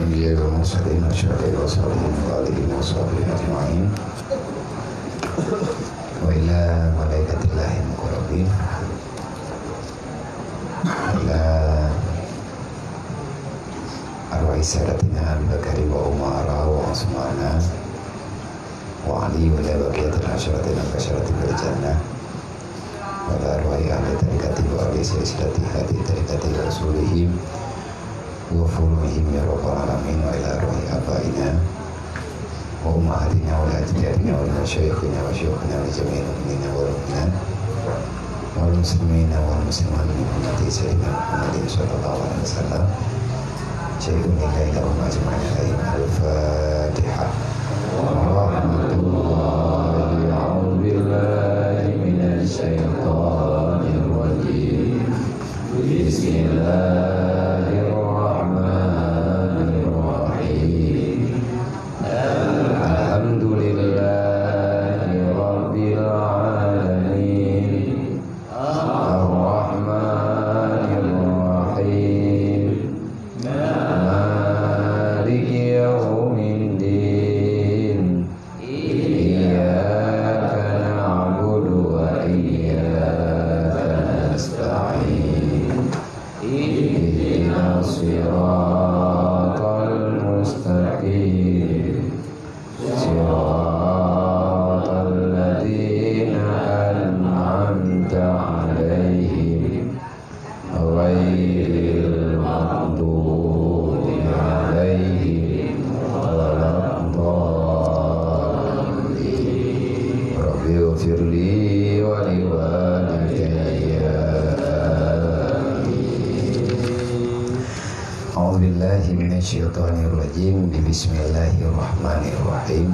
الأنبياء والمرسلين والشهداء والصالحين وآلهم وصحبه أجمعين وإلى ملائكة الله المقربين إلى أرواح سادتنا أبي بكر وعمر وعثمان وعلي وإلى بقية العشرة المبشرة بالجنة وإلى أرواح أهل طريقة وأهل سلسلة هذه طريقة رسولهم وفروعهم يا رب العالمين وإلى أرواح آبائنا وأمهاتنا وأجدادنا ومشايخنا وشيوخنا وجميع المؤمنين والمؤمنات والمسلمين والمسلمات من أمة سيدنا محمد صلى الله عليه وسلم شيء لله لهم أجمعين. الفاتحة. ورحمة الله. أعوذ بالله من الشيطان الرجيم. بسم الله الرحمن الرحيم. الحمد لله رب العالمين الرحمن الرحيم مالك يوم الدين إياك نعبد وإياك نستعين اهدنا الصراط المستقيم صراط الذين أنعمت عليهم غير المغضوب عليهم ولا الضالين. رب اغفر لي ولوالدي. أعوذ بالله من الشيطان الرجيم. بسم الله الرحمن الرحيم.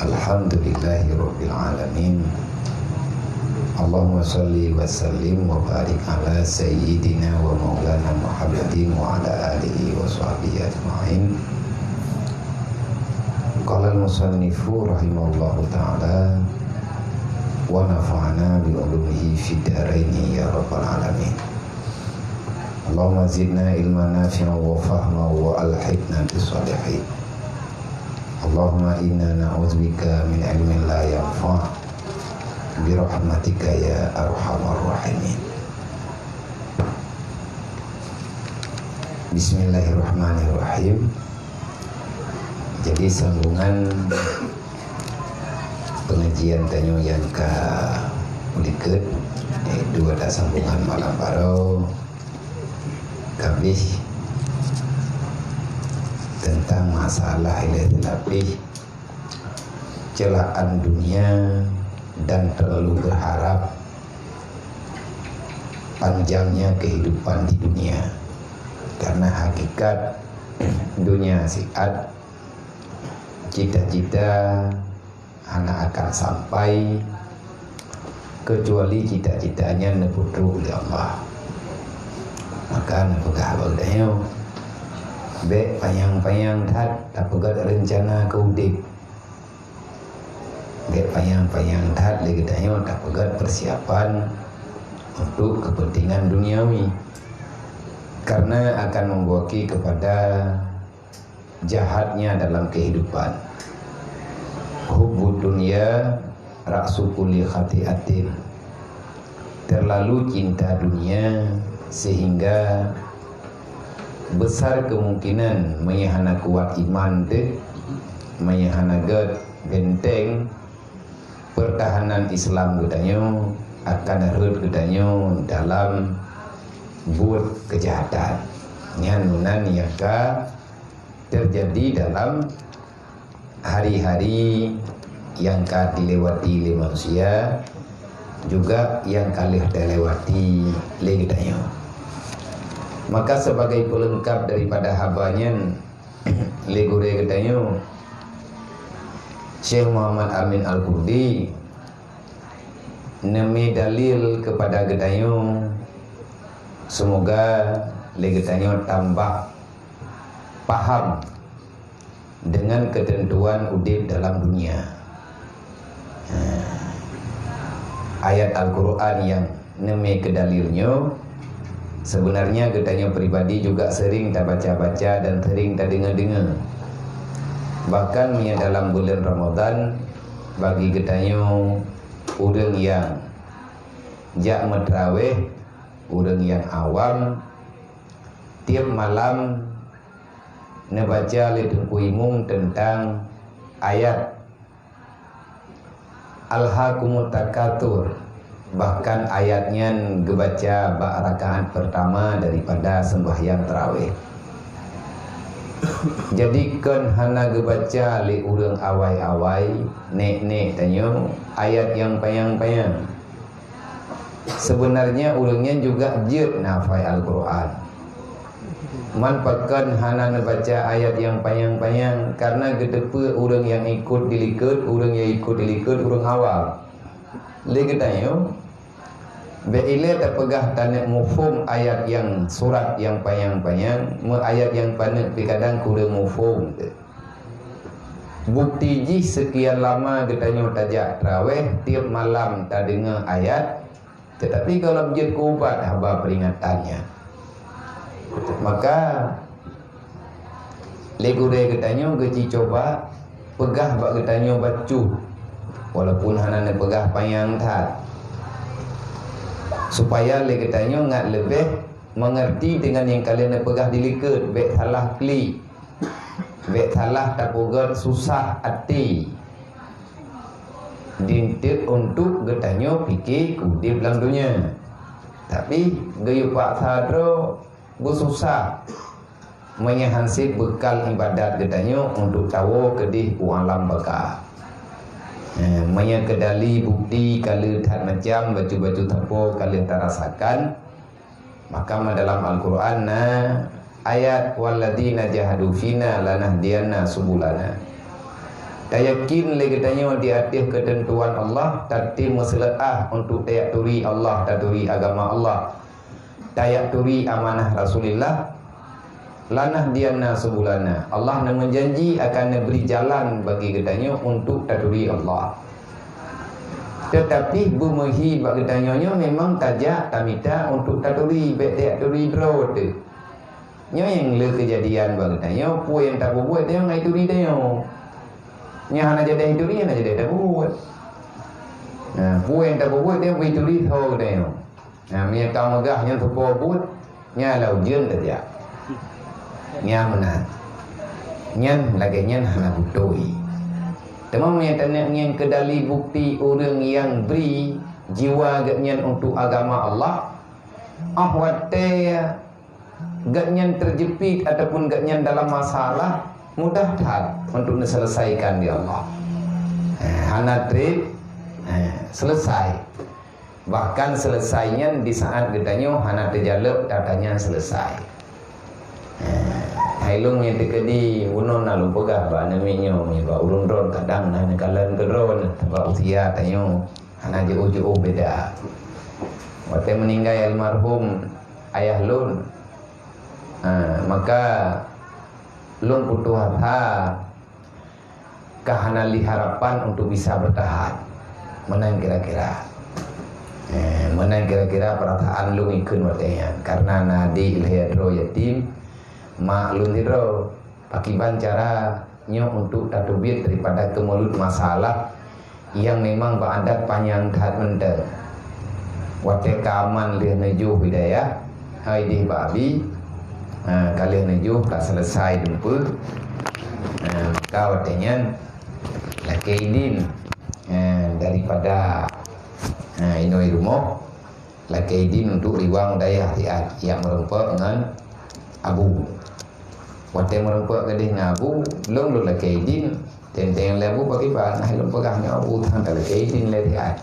الحمد لله رب العالمين. اللهم صل وسلم وبارك على سيدنا ومولانا محمد وعلى آله وصحبه أجمعين. قال المصنف رحمه الله تعالى ونفعنا بعلومه في الدارين يا رب العالمين. اللهم زدنا علما نافعا وفهما وألحقنا بالصالحين. اللهم إنا نعوذ بك من علم لا ينفع برحمتك يا أرحم الراحمين. Bismillahirrahmanirrahim. Jadi sambungan pengajian tanyo yang ke uliket yaitu ada sambungan malam baru kami tentang masalah ilahi celaan dunia dan terlalu berharap panjangnya kehidupan di dunia, karena hakikat dunia siat cita-cita anak akan sampai kecuali cita-citanya neputru oleh Allah. Maka napagah bagdayo be payang-payang dat tapagad rencana keudip be payang-payang dat legdayo tapagad persiapan untuk kepentingan duniawi, karena akan membawa kepada jahatnya dalam kehidupan. Hubbud dunya ra'su kulli khati'atin. Terlalu cinta dunia sehingga besar kemungkinan menyahana kuat iman deh, menyahana benteng pertahanan Islam gedanyo akan harus gedanyo dalam buat kejahatan nyanunan yang terjadi dalam hari-hari yang dilewati oleh manusia, juga yang kalih dilewati oleh gedanyo. Maka sebagai pelengkap daripada habanya legure gedanyo, Syekh Muhammad Amin Al-Qurdi nemi dalil kepada gedanyo, semoga legedanyo tambah paham dengan ketentuan udib dalam dunia. Ayat Al-Quran yang nemi kedalilnya Sebenarnya getanya pribadi juga sering tak baca-baca dan sering tak dengar-dengar. Bahkan dalam bulan Ramadan bagi getanya orang yang jak metraweh, orang yang awam tiap malam nebaca Tengku Imum tentang ayat Alhaakumut Takatsur. Bahkan ayatnya gebaca rakaat pertama daripada sembahyang tarawih. Jadikan hana gebaca li urang awai-awai nek tanyo ayat yang payang-payang. Sebenarnya urangnya juga jeuh nafai Al-Qur'an. Man pakan hana baca ayat yang payang-payang karena gedepe urang yang ikut dilikut, urang yang ikut dilikut urang awal. Lagi tanyo Bila tak pegah tanak mufhum ayat yang surat yang payang-payang, ayat yang panak kadang kurang mufhum. Bukti ji sekian lama katanya tajak tarawih tiap malam tak dengar ayat, tetapi kalau menjadi kubat haba peringatannya. Maka lego dia katanya gaji coba pegah bak katanya bacu walaupun hana pegah payang tak, supaya lekatanya ngat lebih mengerti dengan yang kalian pegah dilikat, bek salah klik, bek salah tapugat susah hati dintik untuk getanya fikir kudip dalam dunia. Tapi gayu pak sadro gu susah menyahansip bekal ibadat getanya untuk tahu kedih alam bakal. Maya kedali bukti kalau tak macam baju-baju tapo kalau tak rasakan, maka dalam Al-Quran ayat walladzina jahadu fina lanahdiyanna subulana. Tak yakin lagi tanya di atas ketentuan Allah, tadi masalah untuk tayak turi Allah, tak turi agama Allah, tayak turi amanah Rasulullah. Lanah diana sebulana. Allah nak menjanji akan beri jalan bagi katanya untuk taduri Allah. Tetapi bumehi bagi katanya memang tajak tamita untuk taduri bek taduri dro tu. Nyo yang le kejadian bagi katanya pu yang tak buat dia ngai turi dia. Nya hana jadi turi hana jadi tak buat. Nah, pu yang tak buat dia beri turi tho dia. Nah, mia kau megah yang tu buat nya lau jeun tajak. Nya mana nyan lagi nyan hana butoi temam yang tanya nyan kedali bukti orang yang beri jiwa gatnyan untuk agama Allah ahwate gatnyan terjepit ataupun gatnyan dalam masalah mudah tak untuk diselesaikan di Allah. Hana trip selesai, bahkan selesainya di saat getanya hana terjalep datanya selesai. Hailung yang tekedi unon nalu pegah ba namanya ba urun ron kadang na kalan kedron ba usia tanyo hana jauh beda. Waktu meninggal almarhum ayah lun, maka lun putus asa kahanali harapan untuk bisa bertahan. Menang kira-kira perasaan lun ikut watenya karena nadi ilhadro yatim mak lun tidro akibat caranya untuk tatubit daripada kemulut masalah yang memang beradat panjang kat menda. Waktu kaman lih nejuh bidaya hai di babi kali nejuh tak selesai dumpu, maka waktunya laki idin daripada inoi rumah laki idin untuk riwang daya yang merempak dengan abu. Waktu merempak kedih ngabu belum lu laki idin tentang lebu bagi bahan belum pegahnya abu tanggal laki idin letihat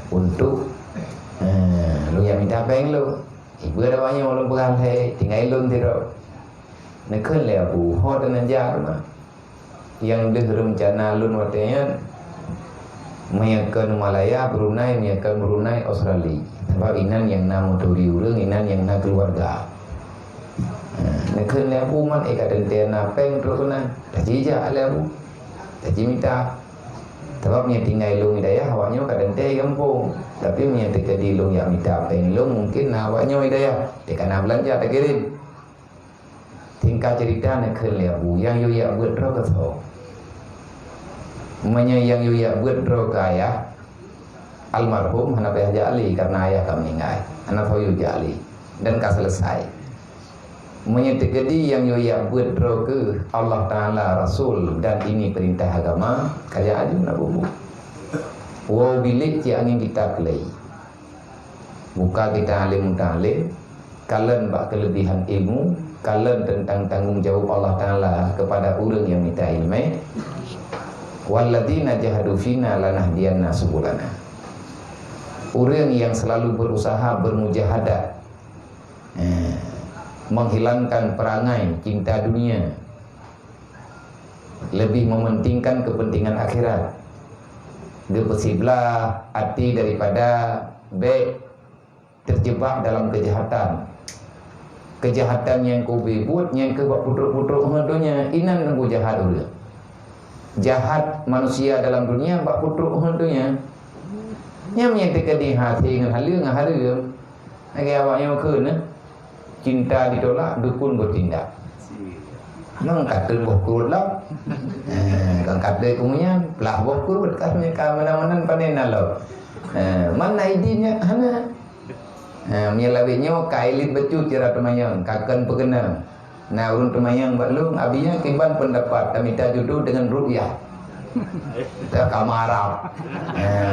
untuk lu yang minta peng lu ibu ada banyak lu pegang hai tinggal lu tidak nak lebu hot dan ajar yang dah rencana lu waktunya menyakan Malaya Brunei menyakan Brunei Australia sebab inan yang nak muturi urang inan yang nak keluarga. Nak lebu man ikat tentena peng terus na tajija lebu taji minta sebabnya tinggal lu hidayah awaknya kat tente kampung Tapi menyatakan di long yang minta pen long mungkin awaknya hidayah tekan belanja tak kirim tingkah cerita nak kelih bu yang yo ya buat ro ke tho yang yo ya buat ro kaya almarhum Hanafi Haji Ali karena ayah kami meninggal anak Haji Ali dan ka selesai menyatakan yang yo ya buat ro ke Allah Taala Rasul dan ini perintah agama kaya adi nak bu wow bilik yang ingin kita kelai buka kita alim mutalim kalian bak kelebihan ilmu kalian tentang tanggungjawab Allah Ta'ala kepada orang yang minta ilmu walladzina jahadu fina lanahdiyanna subulana orang yang selalu berusaha bermujahadah menghilangkan perangai cinta dunia lebih mementingkan kepentingan akhirat bersiblah hati daripada baik terjebak dalam kejahatan yang kau buat yang kau putruk-putruk dunia inan nunggu jahat dulu jahat manusia dalam dunia bak putruk dunia yang menyatakan di hati dengan halu lagi awaknya ke cinta ditolak dukun bertindak nang kata bokur lah kan kata kemunya pelah bokur berkasnya ka mana-mana panen lo mana idenya hana menyelawitnya kailit becut cara temayang kakan pegenang nah urun temayang batlung abinya kiban pendapat kami minta jodoh dengan rupiah tak kamarap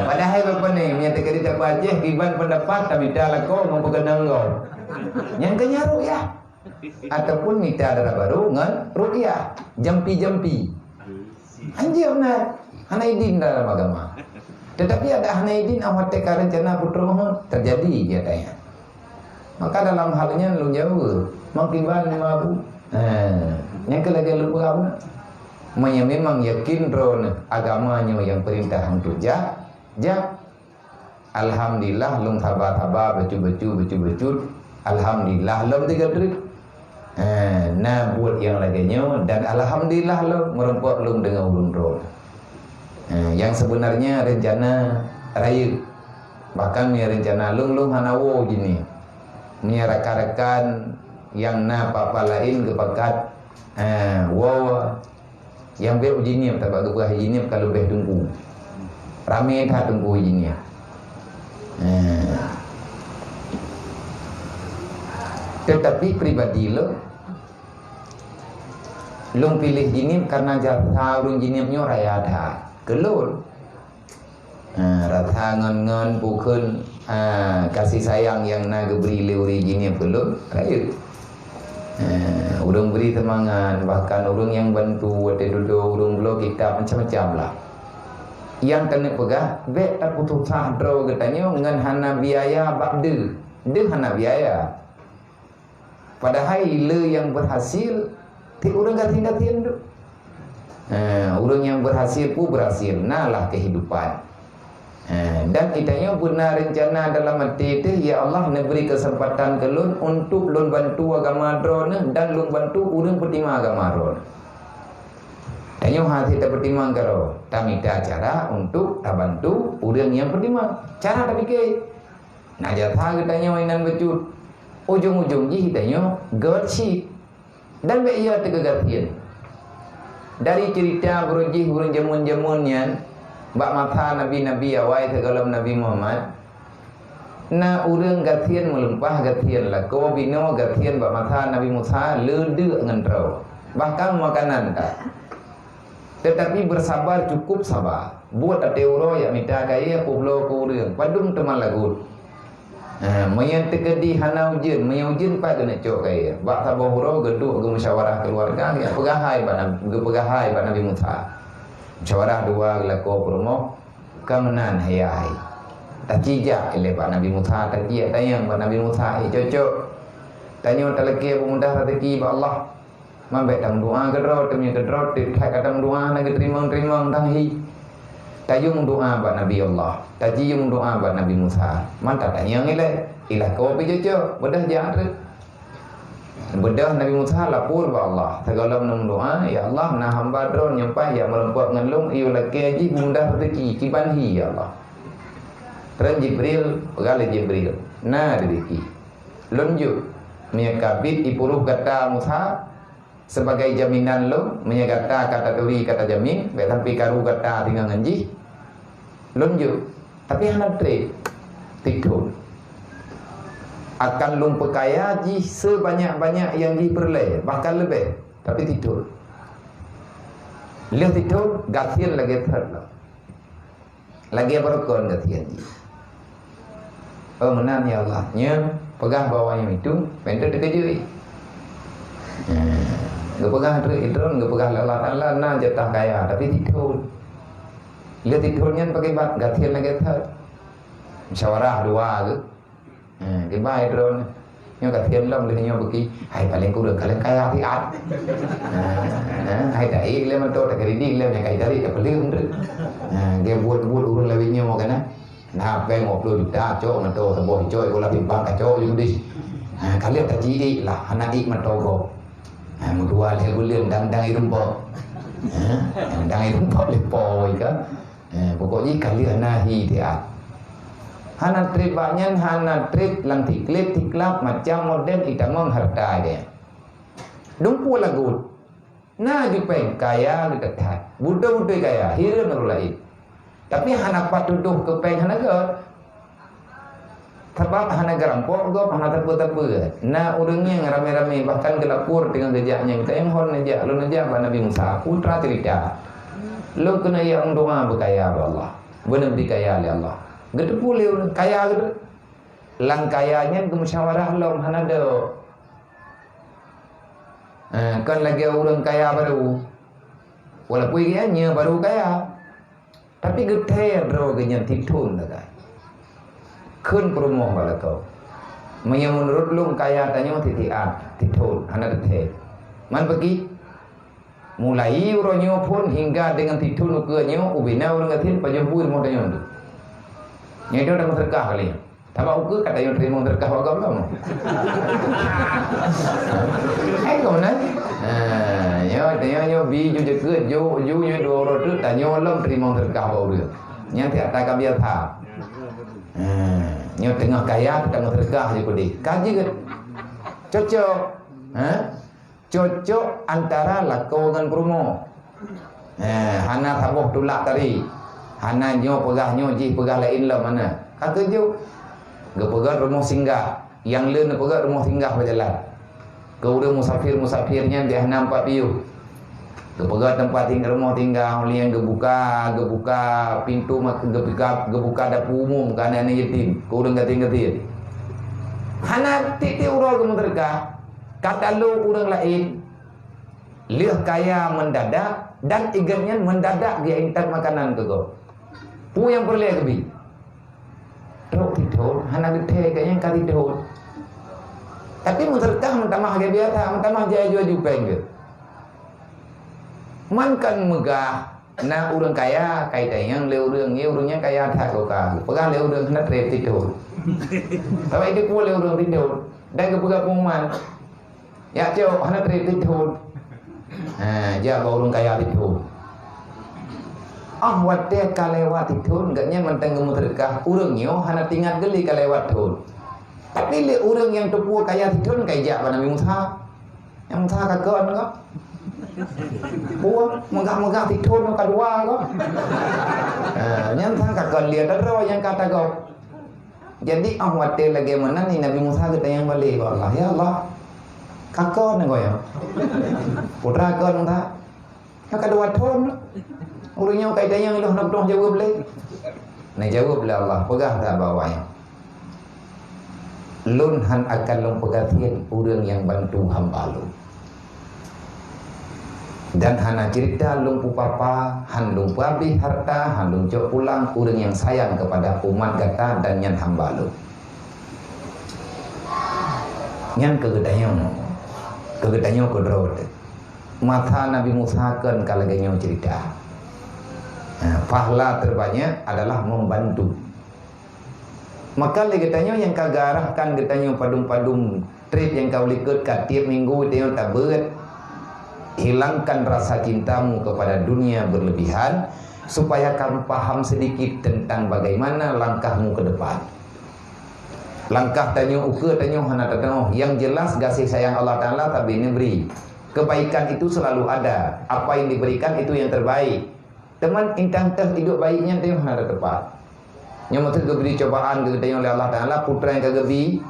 padahal apa ni menyatakan dia tak baca kiban pendapat kami minta lako mempegenang kau yang kenya rupiah ataupun minta darah baru ngan ruqyah jampi anjir nak hanaidin dalam agama tetapi ada hanaidin awak teka rencana putra mohon terjadi dia tanya maka dalam halnya lu jauh mengkiban 5,000 yang kelagi lupa apa memang yakin drone agamanya yang perintah untuk jak alhamdulillah lung sabar becu alhamdulillah lum 3 trik nah buat yang lainnya dan alhamdulillah lo merempok lum dengan ulun roh yang sebenarnya rencana raya bahkan ni rencana lum hanawo gini menyerahkan yang na papa lain kepakat wow yang be ujinya tak bagi buah ujinya kalau be tunggu rame dah tunggu ujinya tetapi pribadi lo lung pilih jinim karena jasa urung jinimnya raya ada kelur rata ngon pukul kasih sayang yang naga beri leuri jinim kelur raya urung beri semangat bahkan urung yang bantu wate duduk urung blog kita macam-macam lah yang kena pegah bet tak putus sadro katanya dengan hana biaya bakde dia hana biaya padahal le yang berhasil ti urang gatin-gatin tu urang yang berhasil pun berhasil nalah kehidupan dan kitanya benar rencana dalam hati itu ya Allah nak beri kesempatan ke lun untuk lun bantu agama drone dan lun bantu urang pertima agama drone tanya hati tak pertimang karo tak minta cara untuk tak bantu urang yang pertimang cara tak fikir nak jatah katanya mainan becut ujung-ujung ji tanya gerci dan be ia tegagatian dari cerita berujih burung jamun-jamunnya bak mata nabi-nabi awai tegalam Nabi Muhammad na urang gatian melempah gatian lah ko bino gatian bak mata Nabi Musa lede ngentrau bahkan makanan tak tetapi bersabar cukup sabar buat ateuro ya minta kaya pulau ku urang padung teman lagut menyatakan di hana ujian menyujian pak kena cok kaya bak sabar huro geduk ke musyawarah keluarga ya pegahai pak Nabi Musa musyawarah dua lako promo kemenan hayai tak cijak oleh pak Nabi Musa tak cijak tayang pak Nabi Musa cocok tanya teleki pemudah rezeki pak Allah mambek tang doa kedro temnya kedro tak kadang doa nak terima tang hi tajung doa pak Nabi Allah tajung doa pak Nabi Musa mantap tanya ilah kau pergi cocok bedah jahat bedah Nabi Musa lapor ba Allah segala menung doa ya Allah nah hamba drone nyampai ya melempok ngelung iu laki haji mudah rezeki kiban hi ya Allah Terus Jibril pegale Jibril na diki lunjuk menyakabit ipuluh kata Musa sebagai jaminan lo menyakata kata duri kata jamin tapi karu kata tinggal nganji lunjuk tapi anak trik tikun akan lumpur kaya ji sebanyak-banyak yang diperoleh bahkan lebih tapi tidur lihat tidur gatil lagi terlalu lagi berkon gatil ji oh menan ya Allah nya pegang bawahnya itu pendek dikejui nggak pegang itu nggak pegang Allah na jatah kaya tapi tidur lihat tidurnya pakai bat gatil lagi ter musyawarah dua ke cái bài drone nhưng cả thiên lâm lên nhau bagi hay phải lên cũng được kalian kaya thì ăn hay đẩy lên mà tôi cái đi lên này cái dari cái lương được cái buat urun lebih nhau cái này nah cái ngọc đôi đa chỗ mà tôi bồi chơi có là bị băng cả chỗ luôn đi kalian tak jadi lah anak ik mà tôi có một dua leh bulan đang irumpo đang irumpo lepo kan pokoknya kalian nahi dia hana trip banyak hana trip lang tiklap macam model kita menghartai dia dumpu lagu na jupeng kaya dekat hat budak kaya hira nurulai tapi hana patuduh ke peng hana ke sebab hana gerampok go hana terpu na urangnya rame-rame bahkan gelapur dengan gejaknya kita yang hon aja lu aja Nabi Musa putra cerita lu kena yang doa berkaya Allah benar dikaya oleh Allah gede pulih kaya gede lang kayanya ke musyawarah lo mana do kan lagi orang kaya baru walaupun dia baru kaya tapi gede bro ganyan titun dah kun promo bala kau menurut lu kaya tanya titian titun hana gede man bagi mulai uronyo pun hingga dengan titun ke nyo ubina orang gatin pajabur mau tanya tu yang itu ada terkah kali. Tambah ukur kata yang terima terkah agak kamu. Kau mana? Nyo bi ju jeket ju nyo dua tu tanya lom terima terkah bau dia. Yang tiada tak biar tha. Nyo tengah kaya tengah terkah je kudi. Kaji ke? Cocok. Cocok antara lakau dengan promo. Hana taboh tulak tadi. Hana nyo pegah nyo ji pegah lain lah mana kata jo ge pegah rumah singgah yang lain pegah rumah singgah berjalan ke udah musafirnya dia nampak piu ge pegah tempat tinggal rumah tinggal yang gebuka pintu mak gebuka dapur umum kan ane yatim ke udah gating hana titi urang gemuterka kata lu urang lain liah kaya mendadak dan igannya mendadak dia intak makanan ke go pu yang perlu lebih teruk tidur hana gede kayaknya kali tidur tapi menterkah mentamah dia biasa mentamah jaya jual jupeng ke man kan megah na urang kaya kaitanya le urangnya kaya tak kau ka pegang le urang kena trep tidur tapi itu pu le urang tidur dan kepegah pungman ya cok hana trep tidur ja urang kaya tidur wadah kalewat itu enggaknya menteng gemuterkah urangnya hana tinggal geli kalewat tu tapi le urang yang tepu kaya itu kayak Nabi Musa yang Musa kakon kok buah megah-megah itu kedua kok yang Musa kakon lihat ada yang kata kok jadi wadah lagi mana ni Nabi Musa kita yang balik Allah ya Allah kakon kok ya putra kakon Musa nak kedua ton urangnya kaidahnya ilah nak jawab boleh. Nah jawab lah Allah pegah tak bawahnya. Lun han akan long pegatian urang yang bantu hamba lu. Dan hana cerita lung pupapa, han lung pabih harta, han lung jok pulang urang yang sayang kepada umat gata dan yang hamba lu. Yang kegedanya kodrot. Mata Nabi Musa kan kalau ganya cerita. Pahala terbanyak adalah membantu. Maka katanya yang kagarahkan katanya padum-padum trip yang kau likut tiap minggu dia tak hilangkan rasa cintamu kepada dunia berlebihan supaya kamu paham sedikit tentang bagaimana langkahmu ke depan. Langkah tanya uka tanya hana tanya, yang jelas kasih sayang Allah Ta'ala tapi ini beri. Kebaikan itu selalu ada. Apa yang diberikan itu yang terbaik. Teman intang teh hidup baiknya tanya hana tepat. Yang maksud keberi cobaan tanya oleh Allah Ta'ala, putra yang keberi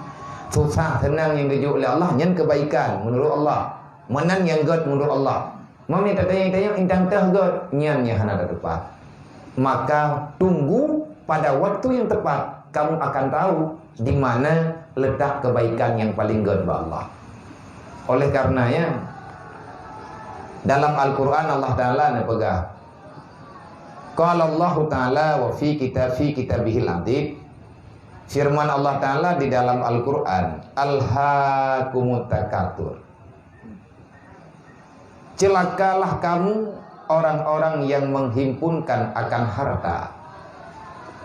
susah senang yang kejuk oleh Allah, yang kebaikan menurut Allah. Menang yang god menurut Allah. Mami tanya intang teh god nyannya hana tepat. Maka tunggu pada waktu yang tepat, kamu akan tahu di mana letak kebaikan yang paling god Allah. Oleh karenanya dalam Al-Quran Allah Ta'ala nepegah, qala Allah Ta'ala wa fi kitabihil adid, firman Allah Ta'ala di dalam Al-Quran, alhaakumut takatsur, celakalah kamu orang-orang yang menghimpunkan akan harta.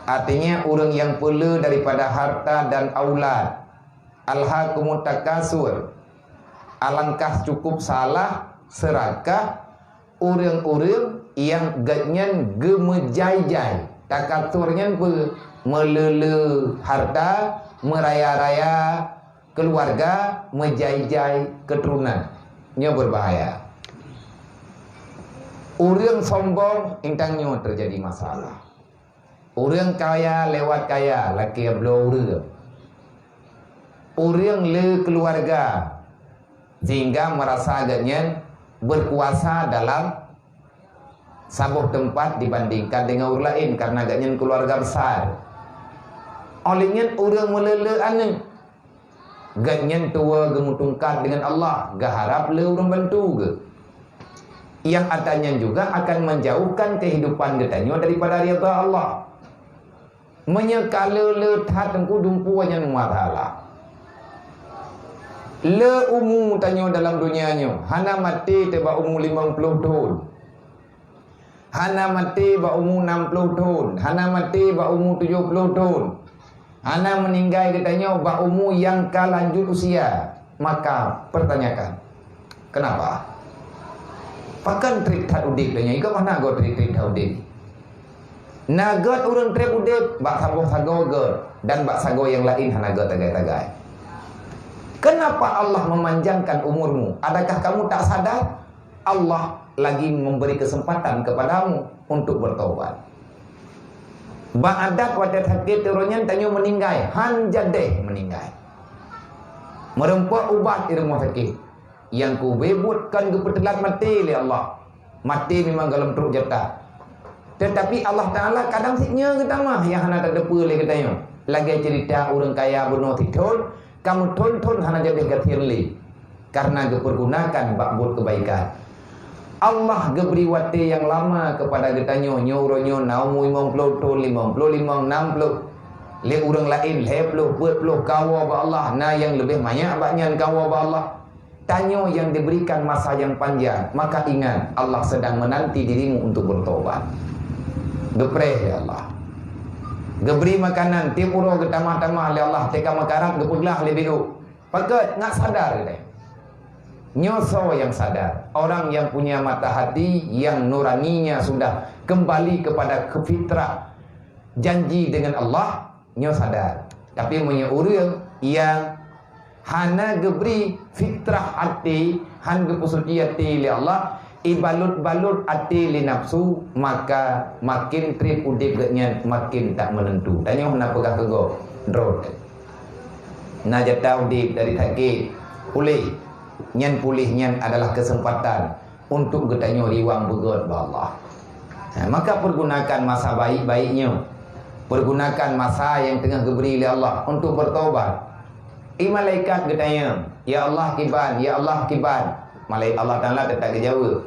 Artinya orang yang pela daripada harta dan aulad. Alhaakumut takatsur, alangkah cukup salah serakah orang-orang yang ganyan gemejai-jai. Takaturnya melele harta, meraya-raya keluarga, menjai-jai keturunan. Nya berbahaya. Orang sombong intangnya terjadi masalah. Orang kaya lewat kaya laki blur. Orang le keluarga sehingga merasa agaknya berkuasa dalam sebuah tempat dibandingkan dengan orang lain karena agaknya keluarga besar. Olehnya orang melele ane agaknya tua gemutungkat dengan Allah, gaharap le orang bantu ke. Yang adanya juga akan menjauhkan kehidupan getanya daripada ridha Allah. Menyekala le tatengku dumpuannya matalah. Le umur tanya dalam dunianya, hana mati tiba umur 50 tahun. Hana mati ba umur 60 tahun, hana mati ba umur 70 tahun. Hana meninggal katanya ba umur yang kalanjut usia. Maka pertanyakan, kenapa? Pakan trik tak udik tanya, ikut mana go trik tak udik? Nagot urang trik udik, bak sago god dan bak sago yang lain hana go tagai-tagai. Kenapa Allah memanjangkan umurmu? Adakah kamu tak sadar? Allah lagi memberi kesempatan kepadamu untuk bertobat. Ba'adat wadat hakit turunnya tanya meninggal, han jadeh meninggal. Merempuak ubat di rumah sakit. Yang ku bebutkan ke petelat mati oleh Allah. Mati memang dalam teruk jatah. Tetapi Allah Ta'ala kadang siknya kita mah yang hana tak depa oleh katanya. Lagi cerita orang kaya bunuh titul, kamu tonton hana jadi gatirli. Karena dipergunakan bak buat kebaikan. Allah geberi wati yang lama kepada katanya nyuruhnya naumu 50 tahun 55 60. Le orang lain 70 40 kawa ba Allah. Nah yang lebih banyak baknya kawa ba Allah. Tanya yang diberikan masa yang panjang, maka ingat Allah sedang menanti dirimu untuk bertobat. Gepreh ya Allah. Geberi makanan tiap urang ketamah-tamah oleh Allah teka makarat gepeglah lebih dulu. Pakat nak sadar kita. Nyoso yang sadar, orang yang punya mata hati yang nuraninya sudah kembali kepada kefitrah janji dengan Allah, nyo sadar. Tapi punya orang yang hana geberi fitrah hati, han gepusuti hati li Allah, ibalut-balut hati li nafsu, maka makin trip udip getnya makin tak menentu. Tanya hana pegah kego, drot. Na jatah udip dari sakit, pulih. Nyan pulihnya adalah kesempatan untuk getanya riwang begot ba Allah. Maka pergunakan masa baik-baiknya. Pergunakan masa yang tengah diberi oleh Allah untuk bertobat. Malaikat getanya, ya Allah kiban, ya Allah kiban. Malaikat Allah Ta'ala tetap dijawab.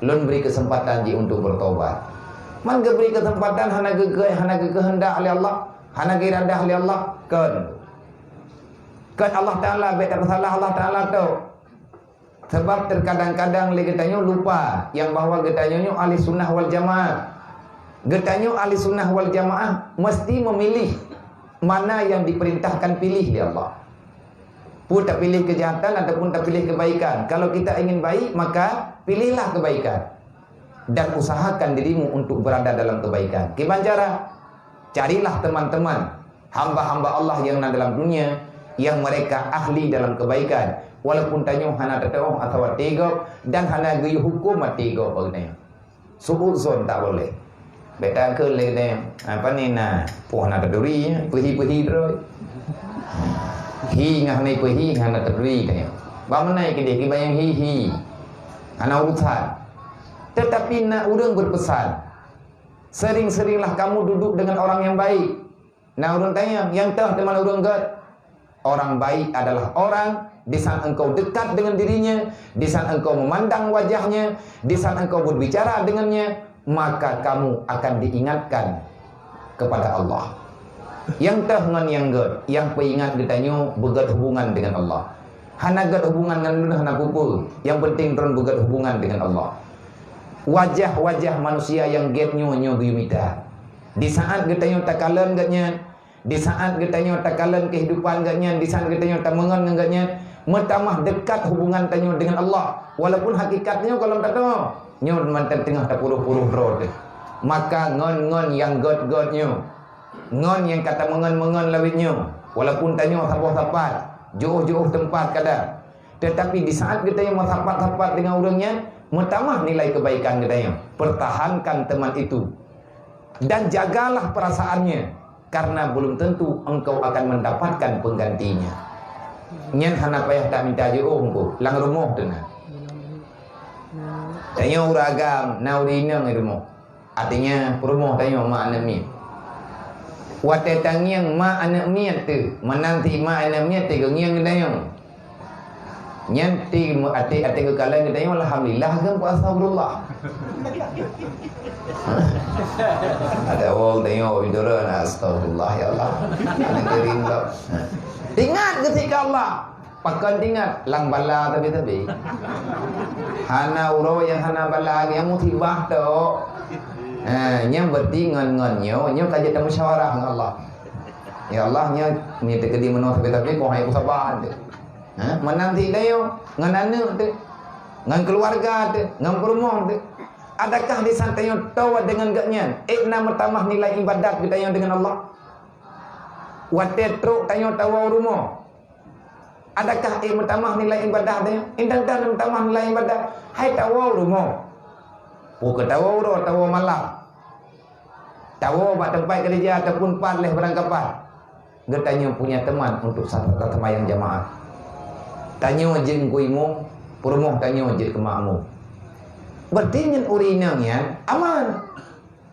Lun beri kesempatan ji untuk bertobat. Man beri kesempatan hana kehendak oleh Allah, hana iradah oleh Allah kan Allah Ta'ala beda salah Allah Ta'ala tu. Sebab terkadang-kadang getanya lupa yang bahwa getanya ahli sunnah wal jamaah. Getanya ahli sunnah wal jamaah mesti memilih mana yang diperintahkan pilih di Allah. Pun tak pilih kejahatan ataupun tak pilih kebaikan. Kalau kita ingin baik, maka pilihlah kebaikan. dan usahakan dirimu untuk berada dalam kebaikan. Gimana cara? Carilah teman-teman hamba-hamba Allah yang ada dalam dunia yang mereka ahli dalam kebaikan. Walaupun tanya hana tetauh atau tiga dan hana gaya hukum tiga bagainya. Suuzon tak boleh. Beta ke le apa ni na puh na taduri perhi terus. Hi ngah ni perhi hana taduri tanya. Ba menai ke dia ki bayang hi. Hana urusan. Tetapi nak urang berpesan, sering-seringlah kamu duduk dengan orang yang baik. Nah urang tanya, yang telah teman urang gat. Orang baik adalah orang di saat engkau dekat dengan dirinya, di saat engkau memandang wajahnya, di saat engkau berbicara dengannya, maka kamu akan diingatkan kepada Allah. Yang teh ngan yang gat, yang peingat ditanya begat hubungan dengan Allah. Hana gat hubungan dengan lu hana pupul. Yang penting ron begat hubungan dengan Allah. Wajah-wajah manusia yang get nyo guyumita. Di saat kita takalan gatnya, di saat kita takalan kehidupan gatnya, di saat kita tamangan gatnya, metamah dekat hubungan tanyo dengan Allah. Walaupun hakikatnya kalau tak tahu, nyo mantan tengah tak puluh-puluh road. Maka ngon yang god nyo, ngon yang kata mengon lawit nyo. Walaupun tanyo sapat-sapat, jauh-jauh tempat kadang. Tetapi di saat kita yang sapat-sapat dengan orangnya, metamah nilai kebaikan kita. Pertahankan teman itu dan jagalah perasaannya, karena belum tentu engkau akan mendapatkan penggantinya. Nyen hana payah tak minta jauh engkau lang rumah tu nah. Tanya uragam naurina rumah. Artinya rumah tanya mak anak mi. Wate tangiang mak anak mi tu, menanti mak anak mi tu ngiang tanya. Nyanti ati ke kalan kita yang alhamdulillah kan astagfirullah. Ada orang tengok biduran astagfirullah ya Allah. Ana kirim lah. Ingat ketika Allah pakan ingat lang bala tapi. Hana uro yang hana bala yang musibah tu. Nya berarti ngon-ngonnya nya kaji ta musyawarah dengan Allah. Ya Allah nya ni tekedi meno tapi kau hai ku sabar tu. Menanti dayo ngan anak tu, ngan keluarga tu, ngan rumah tu. Adakah di sana tayo tawa dengan gatnya? Ikna metamah nilai ibadat kita yang dengan Allah. Wate truk tayo tawa rumah. Adakah metamah nilai ibadah tayo? Indang tan metamah nilai ibadah. Hai tawa rumah. Bukan tawa uro, tawa malam. Tawa buat tempat kerja ataupun padleh berangkapan. Getanya punya teman untuk salat sembahyang jamaah. Tanya jin kuimu, perumuh tanya jin ke makmu. Berarti nyen urinangnya aman.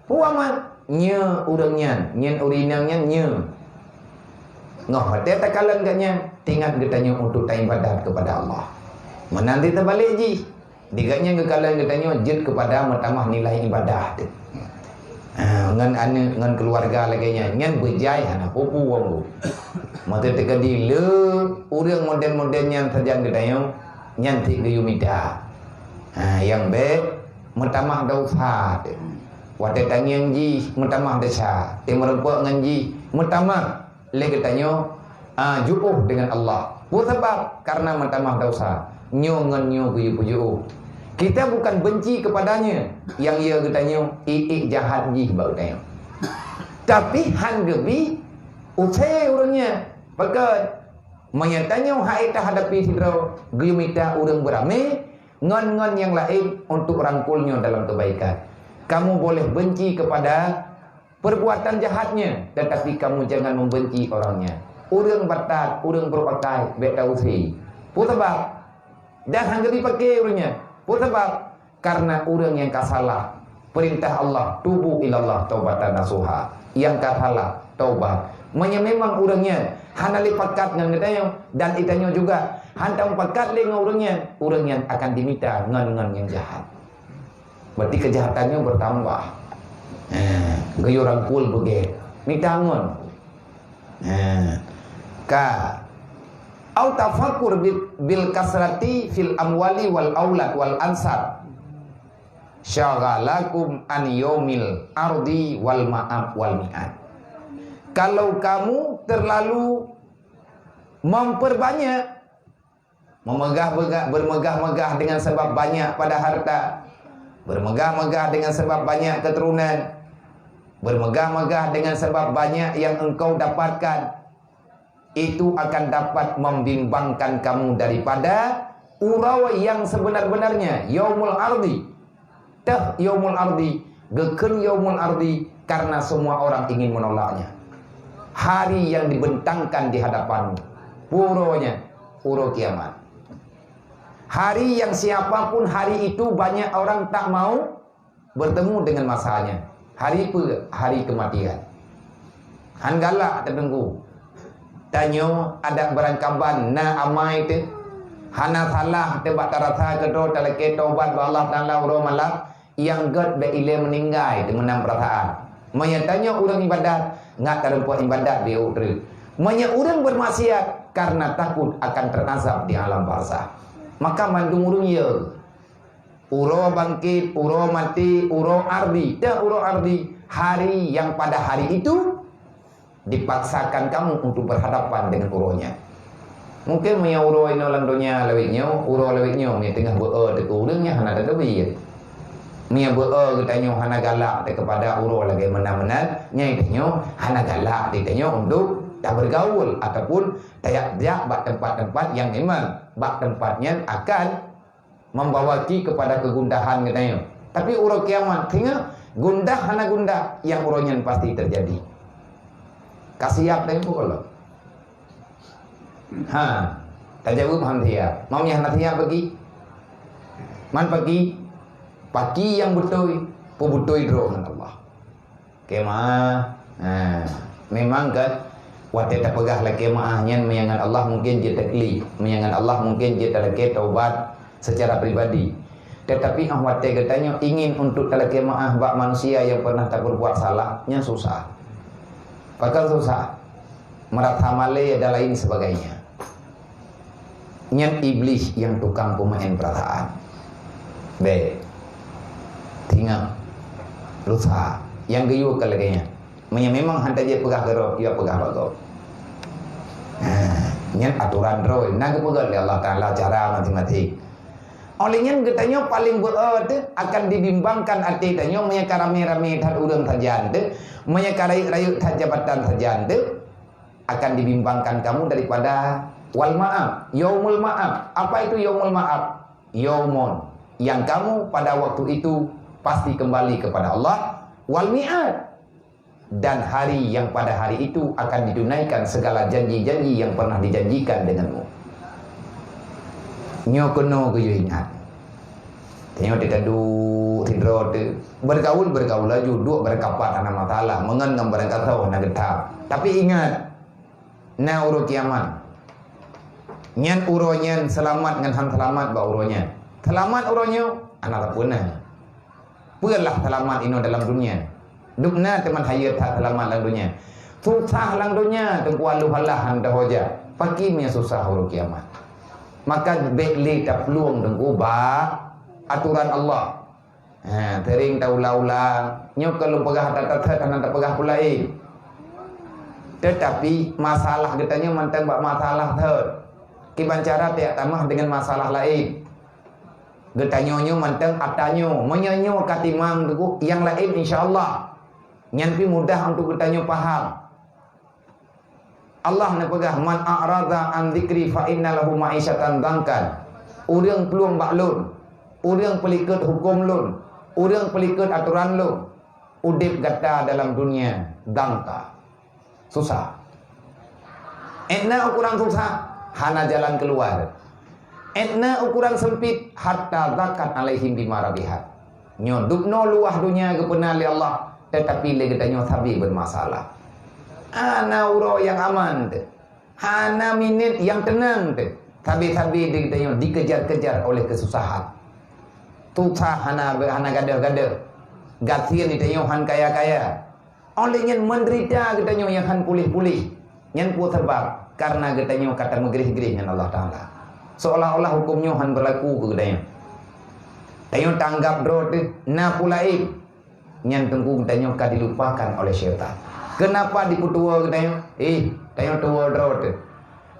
Pu aman. Nya urangnya, nyen urinangnya nya. Ngoh hati takalan gatnya, tingat getanya untuk ibadat kepada Allah. Menanti terbalik ji. Digatnya gekalan getanya jin kepada metamah nilai ibadah tu. Ngan anak ngan keluarga lagi nyen berjaya hana pupu wong. Mata tekadi le urang model-model yang terjang gedayong nyantik gayumida. Yang be metamah dausa. Wate tangyang ji metamah desa. Te merempok ngan ji metamah le getanyo juuh dengan Allah. Bu sebab karena metamah dausa. Nyo ngan nyo guyu. Kita bukan benci kepadanya yang ia getanyo jahat ji bau tayong. Tapi han gebi usai urangnya Pakat menyatanya hai ta hadapi sidro guyumita urang berame ngon-ngon yang lain untuk rangkulnya dalam kebaikan. Kamu boleh benci kepada perbuatan jahatnya, tetapi kamu jangan membenci orangnya. Urang batat, urang berpakai betausi. Putabab dan hangga dipakai urangnya. Putabab karena urang yang kasalah. Perintah Allah, tubu ilallah taubatan nasuha. Yang kasalah taubat. Memang urangnya hana lipakat dengan kita dan itanya juga hantam pakat dengan urangnya akan diminta ngan yang jahat. Berarti kejahatannya bertambah. Gayo rangkul begitu. Minta ngon. Ka au tafakkur bil kasrati fil amwali wal aulad wal ansar. Syagalakum an yaumil ardi wal ma'ab wal mi'ad. Kalau kamu terlalu memperbanyak, bermegah-megah dengan sebab banyak pada harta, bermegah-megah dengan sebab banyak keturunan, bermegah-megah dengan sebab banyak yang engkau dapatkan, itu akan dapat membimbangkan kamu daripada urau yang sebenar-benarnya. Yaumul ardi, tah yaumul ardi, geken yaumul ardi, karena semua orang ingin menolaknya. Hari yang dibentangkan di hadapanmu, puronya, puro kiamat. Hari yang siapapun hari itu banyak orang tak mau bertemu dengan masanya. Hari apa? Hari kematian. Han galak tertenggu. Tanyo ada berangkaban na amai te. Hana salah te bak tarasa kedo talake tobat ba Allah Taala uro malak yang god be ile meninggal te menang perasaan. Maya tanya orang ibadat ngat karempuan ibadat dia utri. Maya orang bermaksiat karena takut akan terazab di alam barzah. Maka mandung urung ya uro bangkit, uro mati, uro ardi. Dah uro ardi, hari yang pada hari itu dipaksakan kamu untuk berhadapan dengan uronya. Mungkin punya uro ino lang dunia lewitnya, uro lewitnya punya tengah be'a dekat urangnya hana ada lebih. Punya be'a katanya hana galak kepada uro lagi menang-menang, nyai tanya hana galak ditanya untuk tak bergaul ataupun tak bak tempat-tempat yang memang bak tempatnya akan membawa kepada kegundahan katanya. Tapi urau kiamat tengok gundah hana gundah yang uronya pasti terjadi. Kasiap tempo kalau. Tak jawab ham tiap. Maunya hana tiap bagi. Man pagi pagi yang betul, pubutoi dro Allah. Kemah. Memang kan wate tak pegah lagi maahnya menyangan Allah mungkin dia takli, menyangan Allah mungkin dia lagi taubat secara pribadi. Tetapi wate katanya ingin untuk lagi maah bak manusia yang pernah tak berbuat salahnya susah. Bahkan susah. Merata male ada lain sebagainya. Nyan iblis yang tukang pemain perasaan. Tinggal lusa yang geyu kalaganya. Memang hantar dia pegah gero, dia pegah bago. Nyan aturan roy, naga pegal ya Allah Taala cara matematik. Olehnya katanya paling berat akan dibimbangkan hati tanya menyaka rame-rame tar urang tajan tu, menyaka rayu tar jabatan tajan tu akan dibimbangkan kamu daripada wal ma'ab, yaumul ma'ab. Apa itu yaumul ma'ab? Yaumun yang kamu pada waktu itu pasti kembali kepada Allah, wal mi'ad, dan hari yang pada hari itu akan ditunaikan segala janji-janji yang pernah dijanjikan denganmu. Nyokono kuyu ingat. Tengok dia tadu tidro bergaul laju dua berkapat ana masalah mengenam berangkatau na getap. Tapi ingat na uro kiamat. Nyan uronyan selamat ngan han selamat ba uronya. Selamat uronyo ana tapuna. Puyalah selamat ino dalam dunia. Dukna teman hayat tak selamat dalam dunia. Susah dalam dunia tengku alu halah anda hoja. Pakimnya susah uro kiamat. Maka bekli tak peluang tengku ba aturan Allah. Tering taula-ulang nyok kalau pegah tak tak pegah pulai. Tetapi masalah katanya mantang bak masalah therd. Kibancara tiak tamah dengan masalah lain. Getanyonyo mantang atanyo menyanyo katimang teku yang lain insyaallah. Nyampi mudah untuk getanyo paham. Allah nak pegah man a'rada an dzikri fa inna lahu ma'isyatan dangkan. Urang peluang baklun, urang pelikut hukum lun, urang pelikut aturan lun. Udip gata dalam dunia dangka. Susah. Etna ukuran susah, hana jalan keluar. Etna ukuran sempit, hatta zakat alaihim bimarabihat. Nyodupno luah dunia kepenali Allah, tetapi legetanyo sabi bermasalah. Ana uro yang aman te. Hana minit yang tenang te. Tabi-tabi dikejar-kejar oleh kesusahan. Susah hana gadah-gadah. Gatir ditanya han kaya-kaya. Olehnya menderita katanya yang han pulih-pulih. Yang pu sebab karena katanya kata megerih-gerih dengan Allah Taala. Seolah-olah hukumnya han berlaku ke katanya. Tanya tanggap dro te na pulai. Yang tengku katanya ka dilupakan oleh syaitan. Kenapa diputua katanya? Tanya tua dro te.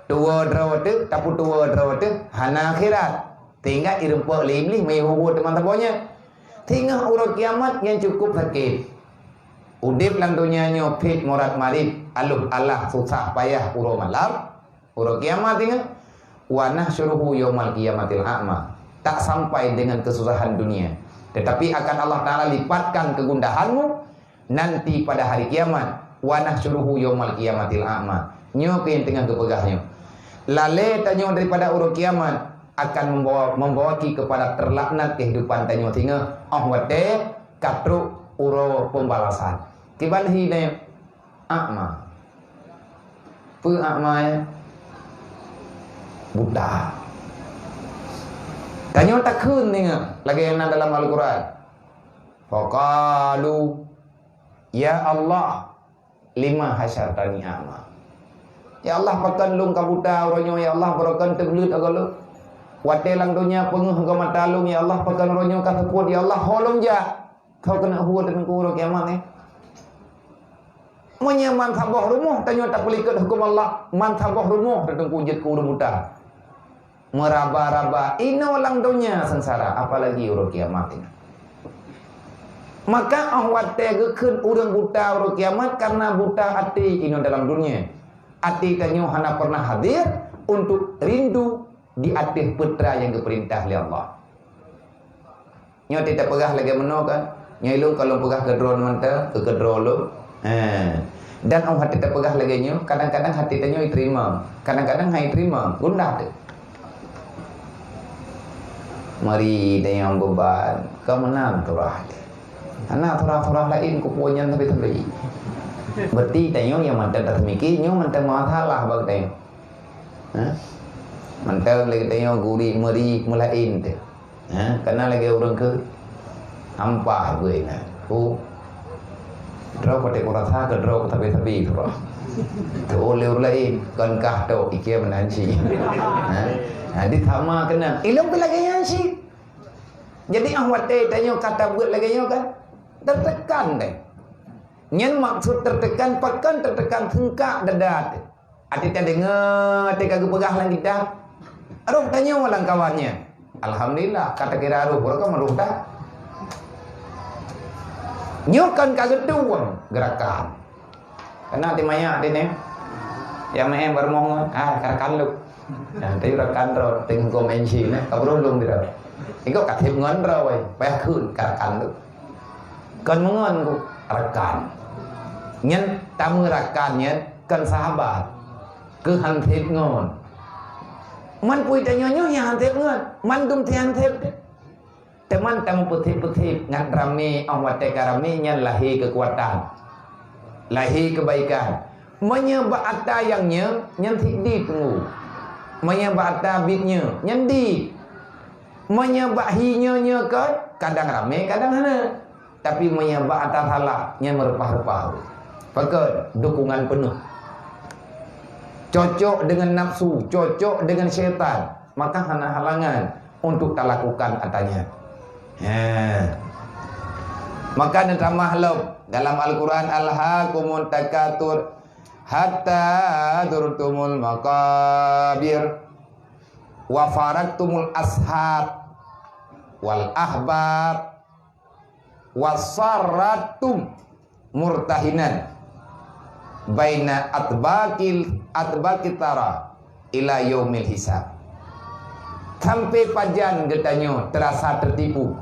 Tua dro te, tapu tua dro te hana akhirat. Tinggal irempa lebih mai hubu teman-temannya. Tinggal urut kiamat yang cukup sakit. Udip lang dunia nyo pit murad marid aluh Allah susah payah uro malam. Uro kiamat tinggal wa nahsyuruhu yaumal qiyamatil a'ma. Tak sampai dengan kesusahan dunia, tetapi akan Allah Ta'ala lipatkan kegundahanmu nanti pada hari kiamat. Wa nahsyuruhu yaumal qiyamatil a'ma. Nyo pin tengah kepegahnya. Lale tanyo daripada uro kiamat akan membawaki kepada terlaknat kehidupan tanyo tinggal. Wate katruk uro pembalasan. Kibalhi ne a'ma. Pu a'ma ya. Buta. Tanyo takun tinggal lagi yang dalam Al-Quran. Faqalu ya Allah lima hasyartani a'ma. Ya Allah pakan lung kabuta ronyo ya Allah barakan teblut agalo. Wate lang dunia penguh ke mata lung ya Allah pakan ronyo ka seput ya Allah holong ja. Kau kena huwa dan kuro kiamat ni. Menyaman sabah rumah tanyo tak pelikut hukum Allah. Man sabah rumah datang kujit kuro buta. Meraba-raba ino lang dunia sengsara apalagi uro kiamat ini. Maka wate gekun urang buta uro kiamat karena buta hati ino dalam dunia. Hati tanyo hana pernah hadir untuk rindu di atas putra yang diperintah oleh Allah. Nyo tidak pegah lagi meno kan. Nyo ilung kalau pegah ke drone manta ke drone. Dan hati tidak pegah lagi nyo, kadang-kadang hati tanyo diterima, kadang-kadang hai terima, gundah tu. Mari dengan beban, kau menang turah. Anak turah-turah lain kupunya tapi. Berarti tanyo yang mantan tak mikir, nyo mantan masalah bag tanyo. Mantan lagi tanyo guri meri mulain tu. Karena lagi orang ke ampah gue na. Draw pada kurasa ke draw tapi turah. Tu oleh lain kan kah tu ikia menanci. Jadi sama kena. Ilmu lagi yang si. Jadi ahwat tanyo kata buat lagi nyo kan tertekan deh. Nyen maksud tertekan pakan tertekan sengkak dadat. Ati tak dengar, ati kagak pegah lang kita. Aduh tanya walang kawannya. Alhamdulillah kata kira aduh berapa maruh dah. Nyokan kagak tuang gerakan. Karena ati maya ati ne. Yang main bermongon karakan lu. Nanti rakan ro ting komensi ne kabrolung dia. Iko katip ngon ro we, payah kun karakan lu. Kan mengon ku rekan. Nyen tamu rakannya kan sahabat. Ke hantip ngon. Man pui tanyo nyo ya hantip ngon. Man dum ti hantip. Teman tamu putih-putih ngan rame awat rame nyen lahir kekuatan. Lahir kebaikan. Menyebab ata yang nyen di tunggu. Menyebab ata bitnya nyen di. Menyebab hinya kan kadang rame kadang hana. Tapi menyebab atas salah yang merepah-repah. Pakai dukungan penuh. Cocok dengan nafsu, cocok dengan syaitan, maka hana halangan untuk tak lakukan atanya. Maka dan makhluk dalam Al-Quran alhaakumut takatur hatta zurtumul maqabir wa faraktumul ashab wal ahbab wasaratum murtahinan baina atbaqitara ila yaumil hisab. Sampai pajan getanyo terasa tertipu.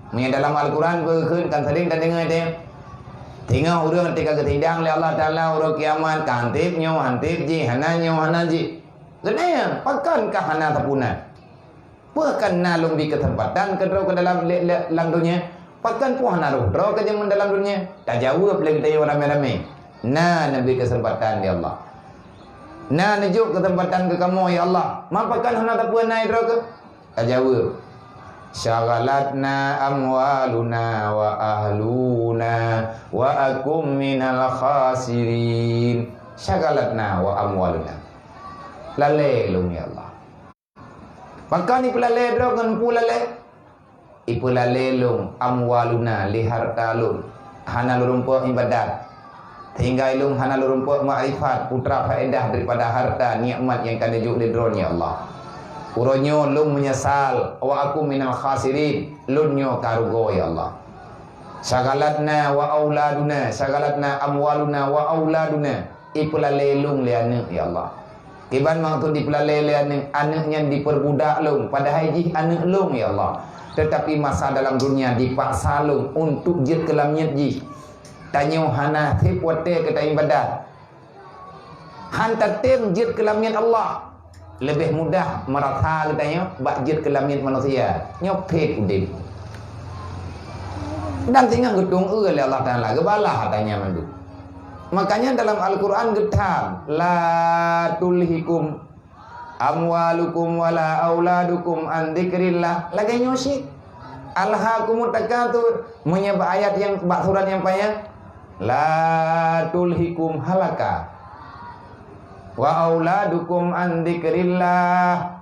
Dalam Al-Quran berkeun kan sering dan dengar dia. Tengok urang ketika ketidang oleh Allah Taala urang kiamat kantip nyo hantip ji hana ji. Kenanya pakankah hana tapunan. Bukan nalung di ketempatan kedro ke dalam lang dunia. Pakan puan naruh draw ke zaman dalam dunia. Tak jawab lagi tayo rame-rame. Nah nabi kesempatan ya Allah. Nah najuk kesempatan ke kamu ya Allah. Mampakan hana tak puan naik draw ke? Tak jawab. Syaghalatna amwaluna wa ahluna wa akum minal khasirin. Syaghalatna wa amwaluna. Lalai lum ya Allah. Maka ni pelalai draw kan pulalai. Ipulalai lum amwaluna li harta lum. Hana lurumpuk ibadat. Hingga ilmu hana lurumpuk ma'rifat putra faedah daripada harta nikmat yang kena juk di drone ya Allah. Uronyo lung menyesal wa aku minal khasirin. Lunyo karugo ya Allah. Sagalatna wa auladuna, sagalatna amwaluna wa auladuna. Ipulale lung le anak ya Allah. Kiban mang tu dipulale le anaknya diperbudak lung, padahal ji anak lung ya Allah. Tetapi masa dalam dunia dipaksa lung untuk jid kelamnya ji. Tanyo hana thip wate kata ibadat. Hantar tem jid kelamnya Allah. Lebih mudah merata katanya bak jid kelamnya manusia. Nyopet udip. Dan tinggal gedung oleh Allah Ta'ala kebalah katanya mandu. Makanya dalam Al-Quran getam la tulhikum amwalukum wala auladukum an dzikrillah. Lagi nyosik alhaakumut takatsur, menyebut ayat yang bak surat yang panjang la tulhikum halaka wa auladukum an dzikrillah.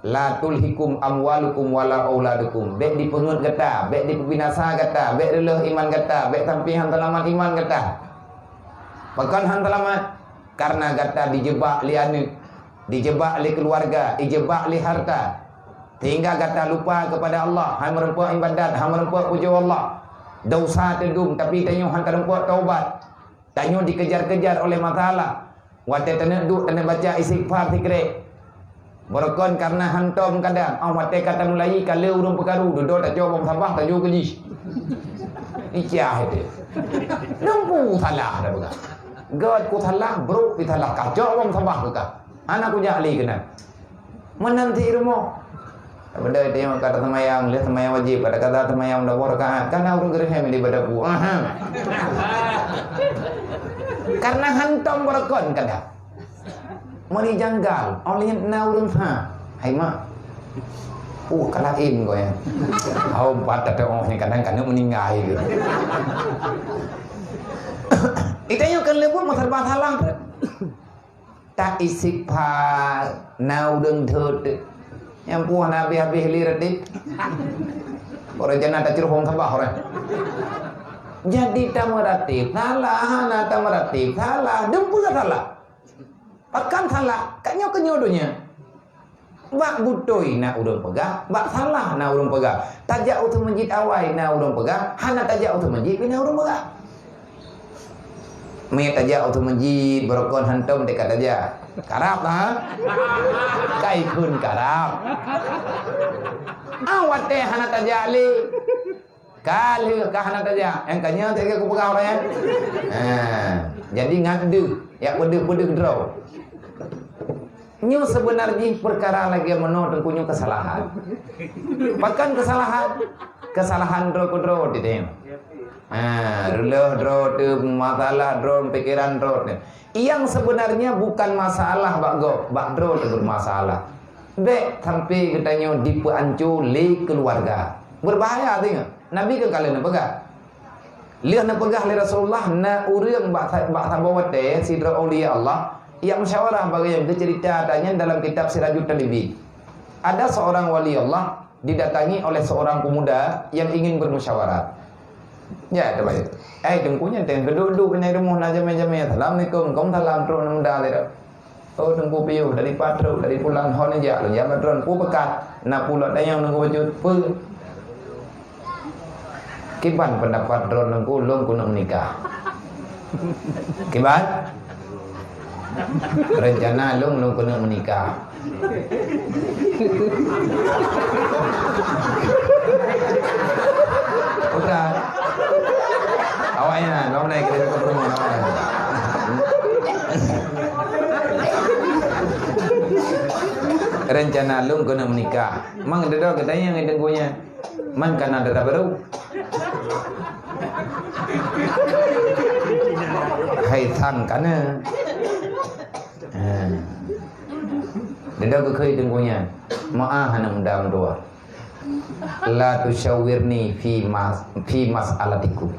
La tulhikum amwalukum wala auladukum. Bek dipengut kata, bek dipinasa kata, bek releh iman kata, bek sampai hantalaman iman kata. Bahkan hantalaman karena kata dijebak li anak, dijebak li keluarga, dijebak li harta. Hingga kata lupa kepada Allah, hai merempuak ibadat, hai merempuak puja Allah. Dosa tedum tapi tanyo hantar rempuak taubat. Tanyo dikejar-kejar oleh masalah. Wate tenek duk tenek baca istighfar tikre. Berkon karena hantom kadang awak kata mulai kalau urung perkaru duduk tak coba sabah tak juga geli. Icah itu. Nampu salah dah bukan. God ku salah bro pi salah kacau wong sabah bukan. Anak ku jahli kena. Menanti rumah. Benda dia kata semayang, lihat semayang wajib, pada kata semayang dah rakaat. Karena urung gerhem di badaku. Karena hantom berkon kadang. Mani janggal, oleh na urang ha. Hai mak. Kalain kau ya. Au empat ada orang yang kadang-kadang meninggal gitu. Itanya kan lebur masalah tak istighfar na urang thut. Yang puan habis-habis lirat dik. Orang jana tak ciruh hong sabah orang. Jadi tamaratif salah, na tamaratif salah, dempu salah. Pakan salah, kanyo kenyodonya. Bak butoi na urang pegah, bak salah na urang pegah. Tajak utu menjid awai na urang pegah, hana tajak utu menjid na urang pegah. Me tajak utu menjid berokon hantom dekat tajak. Karap ha? Kai kun karap. Awat teh hana tajak li. Kali ka hana tajak, yang kanyo teh ku pegah orang ya. Jadi ngadu, ya bedeh-bedeh draw. Nyu sebenarnya perkara lagi menurut punya kesalahan. Bahkan kesalahan draw itu. Draw masalah draw pikiran draw. Yang sebenarnya bukan masalah bak draw itu bermasalah. Bek sampai katanya dipeancu li keluarga. Berbahaya tengok. Nabi ke kalian pegah. Lihat na pegah li Rasulullah na urang bak sabawat sidra auliya Allah. Yang musyawarah bagi yang cerita adanya dalam kitab Sirajul Talibin. Ada seorang wali Allah didatangi oleh seorang pemuda yang ingin bermusyawarah. Ya, coba itu. Tengkunya duduk di rumah najam-najamnya. Assalamualaikum, kaum salam terus muda lera. Oh, tengku piu dari patro dari pulang hon aja. Ya badron pu pekat. Na pulak dayang nunggu wujud pu. Kiban pendapat dron nunggu lung kunung nikah. Kiban rencana lung kena menikah. Bukan. Awaknya, kau naik kereta ke rumah. Rencana lung kena menikah. Mang dedo katanya yang dengkunya. Man kan ada baru. Hai thang kana. Dia ke khơi dengkunya. Maah hana mendam doa. La tusyawirni fi mas'alatikum.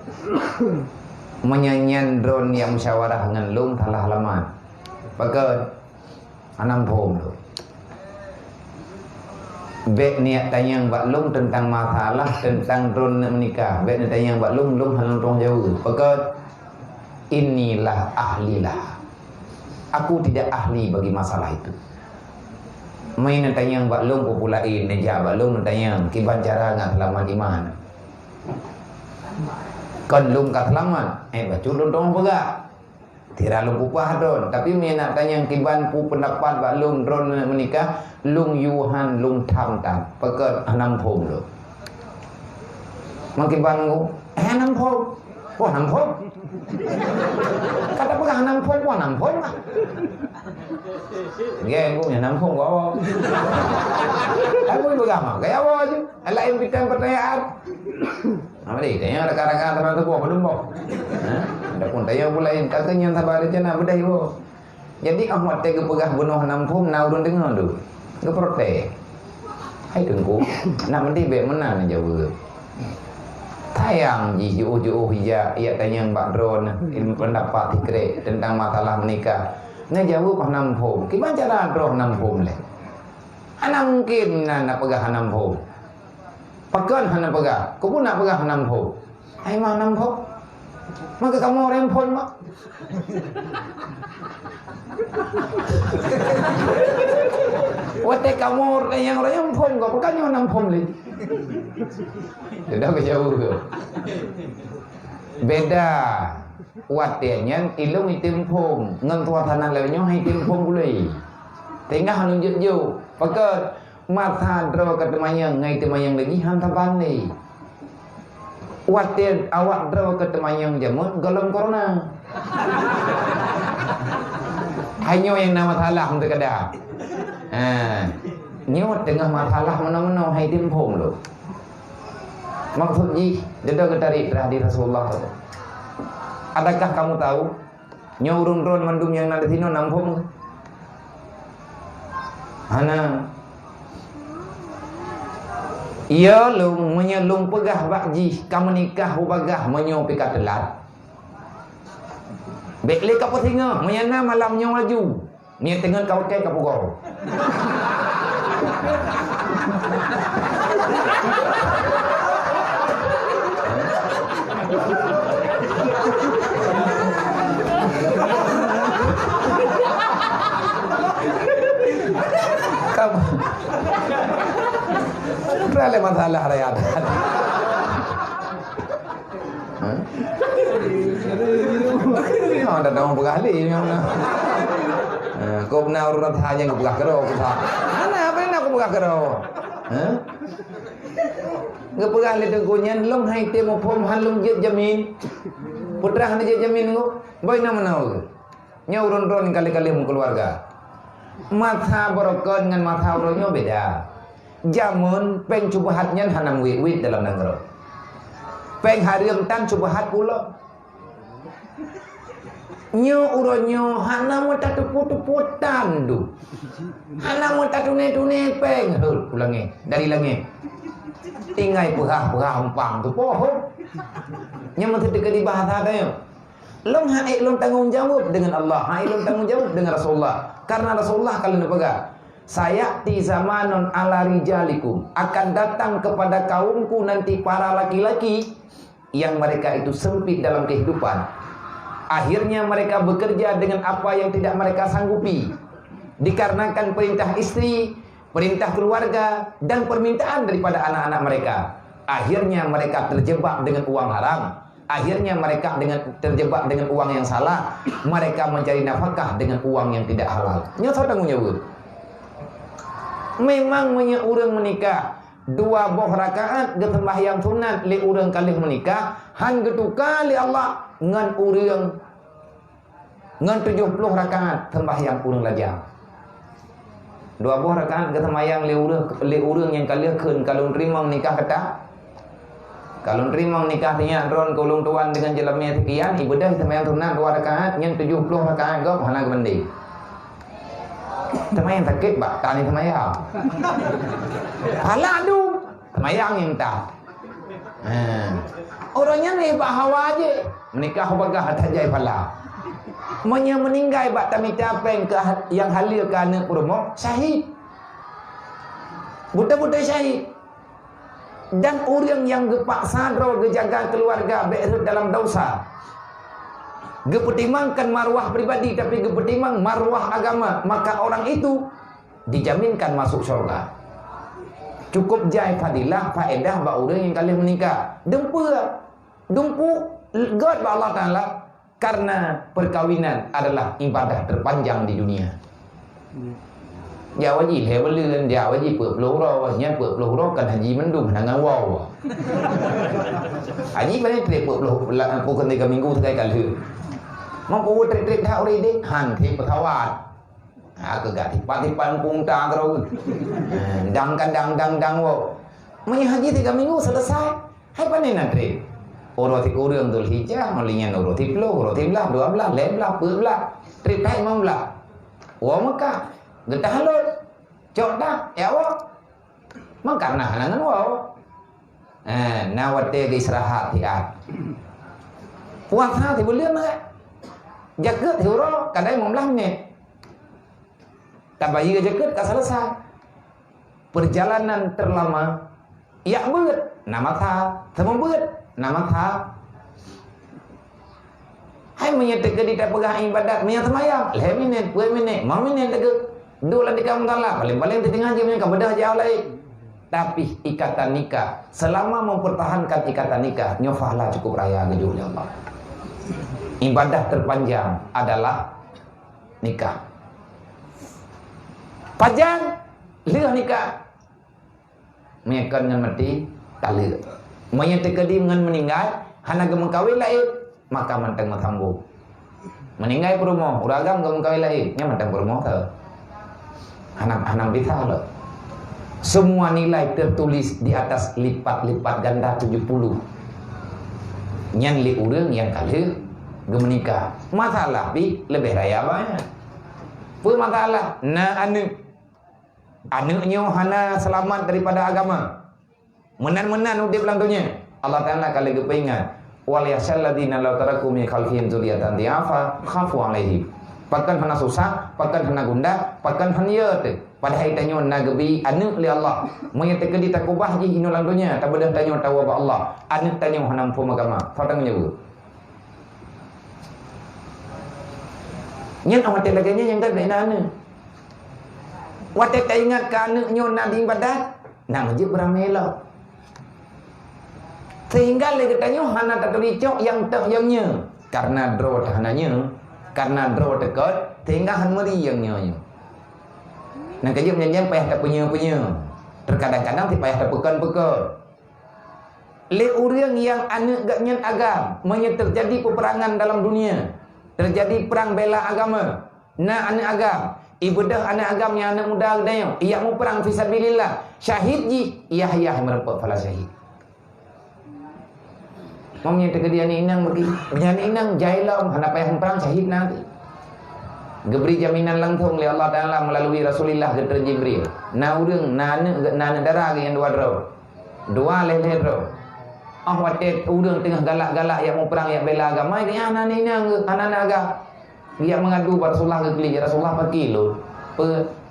Menyanyian drone yang musyawarah dengan lung talah halaman. Pakai anam pom tu. Bek niat tanya mbak lung tentang masalah tentang drone menikah. Bek niat tanya mbak lung halang tong jauh. Pakai inilah ahlilah. Aku tidak ahli bagi masalah itu. Main tanya bak long populain neja bak long tanya kiban cara ngah laman iman. Kon lung kat laman bacu dong pega. Tira lung pupah don, tapi main nak tanya kiban pu pendapat bak long dron menikah lung yuhan lung tham tam pekat anam phom lo. Makiban ngu anam phom. Wah nam phom. Kata pega anam phom wah nam phom mah. Geng gue nam phom gua. Aku beragama kayak apa aja. Lain bidang pertanyaan. Apa deh? Tanya rekan-rekan teman tu gua belum mau. Ada pun tanya pula lain katanya sabar aja nak bedai gua. Jadi Ahmad tega pegah bunuh nam phom nau don dengar tu. Gua protes. Hai tengku. Nak mesti baik menang jauh. Tayang jauh-jauh hija ia tanya Mbak Dron ilmu pendapat dikre tentang masalah menikah. Ngejauh pah nam phom. Gimana cara droh nam phom le? Ana mungkin nak pegah nam phom. Pakan hana pegah. Kau pun nak pegah nam phom. Ai mah nam phom. Maka kamu orang phom mak. Wate kamu yang orang phom kau pakan yang nam phom le. Sudah jauh ke? Beda. Watianya ilung itim phom ngan tua tanah lewnya hai tim phom gulai tengah nunjuk jauh pakai mata draw ketemayang ngai temayang lagi hantapan ni watir awak draw ketemayang jamut golong corona hanya yang nama salah untuk kada nyot tengah masalah mana-mana hai tim phom lo maksud ji dia dah tarik hadis Rasulullah. Adakah kamu tahu nyorun ron mandum yang ada sini nampung? Hana. Ia lung menyelung pegah bakji kamu nikah ubagah menyo pikat telat. Bekle kapo singa menyana malam nyo laju. Ni tengah kau ke kapo gor. Kamu berapa masalah rakyat? Ada orang berkali yang kau benar urut hanya kau berkah kero, kau tak. Mana apa yang aku berkah kero? Kau berkali tu kau nyan long hai temu pom halung jet jamin. Putra hanya jet jamin kau, boy nama nau. Nyurun ron kali-kali keluarga. Mata berokon dengan mata orangnya beda. Jamun peng cubahatnya hanam wit dalam negara. Peng hariam tan cubahat pula. Nyo uronyo hanam tatu putu-putan du. Hanam tatu ne peng ulangi dari langit. Tinggai pegah hampang tu pohon. Nya mesti dekat di bahasa dia. Long haik long tanggung jawab dengan Allah, haik long tanggung jawab dengan Rasulullah. Karena Rasulullah kalau pegang, saya di zamanon ala rijalikum akan datang kepada kaumku nanti para laki-laki yang mereka itu sempit dalam kehidupan. Akhirnya mereka bekerja dengan apa yang tidak mereka sanggupi. Dikarenakan perintah istri, perintah keluarga, dan permintaan daripada anak-anak mereka. Akhirnya mereka terjebak dengan uang haram. Akhirnya mereka terjebak dengan uang yang salah. Mereka mencari nafkah dengan uang yang tidak halal. Nyata tanggung jawab. Memang punya orang menikah 2 boh rakaat getembah yang sunat li orang kali menikah han getuka li Allah ngan urang ngan 70 rakaat tembah yang urang lajang. 2 boh rakaat getembah yang li urang yang kali keun kalau nerima nikah kata. Kalau nerima nikah nya ron kolong tuan dengan jelamnya sekian ibadah sembahyang sunat 2 rakaat yang 70 rakaat gop hana mandi. Sembahyang sakit bak tani sembahyang. Hala du sembahyang yang tak. Orangnya ni bahawa aja menikah bagah tajai pala. Meninggal bak tami capeng ke yang halir kana promo syahid. Buta-buta syahid. Dan orang yang gepaksa dro gejaga keluarga berada dalam dosa. Gepetimangkan marwah pribadi tapi gepetimang marwah agama, maka orang itu dijaminkan masuk syurga. Cukup jai fadilah faedah ba orang yang kali menikah. Dumpu God ba Allah Taala karena perkawinan adalah ibadah terpanjang di dunia. Jauh haji lebar luen, jauh haji peluru, nya peluru kan haji mendung hangan wow. Haji mana trip peluru, bukan 3 minggu sekali kali. Mampu trip dah orang ini han trip petawat. Kegat tipan pung ta kau. Dang wow. Mai haji 3 minggu selesai. Hai panen nak trip. Orang ti orang Dhul Hijjah, malingan orang ti 10, orang ti 11, 12, 11, 12. Trip hai 15. Wah Mekah. Getah halut. Cok dah, ya wah. Maka nah halangan wah. Nawate ke istirahat tiap. Puasa ti boleh nak. Jaket ti orang kadang 15 minit. Tak bayi jaket tak selesai. Perjalanan terlama. Ya beut, nama tha, semua beut, nama tha. Hai menyatakan tidak pegang ibadat, menyatakan semayang, 5 minit, 10 minit, 5 minit dekat. Dua di kamu talah, paling-paling di tengah je punya kebedah jauh lain. Tapi ikatan nikah, selama mempertahankan ikatan nikah, nyofahlah cukup raya kejuh oleh Allah. Ibadah terpanjang adalah nikah. Panjang, lihat nikah. Menyekan dengan mati, tak lihat. Menyatakan dia dengan meninggal, hana gemeng kawin lain, maka manteng matambung. Meninggal perumah, uragam gemeng kawin lain, nya manteng perumah tu. Hanam bisa loh. Semua nilai tertulis di atas lipat-lipat ganda 70. Nyan li urang yang kali gemenikah. Masalah bi lebih raya banyak. Apa masalah? Na anaknya hana selamat daripada agama. Menan-menan udip lantunya. Allah Taala kali kepingan. Wal yasalladina law taraku min khalfihim dzurriatan diafa khafu alaihim. Pakan hana susah, pakan hana gunda, pakan hana yete. Padahal tanya nagabi anak li Allah. Menyatakan di takubah je inu lantunya. Tak bedah tanya tahu apa Allah. Anak tanya hana mampu agama. Fatang nyawa. Nyen awak lagi yang tak ada anak. Wate tak ingat ke anaknya nak diibadat, nak masjid beramela. Sehingga lagi tanya hana tak tericok yang tak yangnya. Karena draw hananya. Karena draw dekat, sehingga han meri yang nyonya. Nak kerja menyanyian payah tak punya. Terkadang-kadang si payah tak pekan. Le orang yang anak gaknya agam, terjadi peperangan dalam dunia. Terjadi perang bela agama. Nak anak agam, ibadah anak agam yang anak muda dayo. Ia mau perang fisabilillah. Syahid ji, ia merepot pala syahid. Mamnya terkadian inang bagi penyanyi inang jailam hendak payah perang syahid nanti. Geberi jaminan langsung oleh Allah Taala melalui Rasulullah ke Jibril. Na urang na darah yang dua leh draw. Watet urang tengah galak-galak yang mau perang yang bela agama dia anak anak agak. Dia mengadu pada Rasulullah ke keli Rasulullah pergi lo.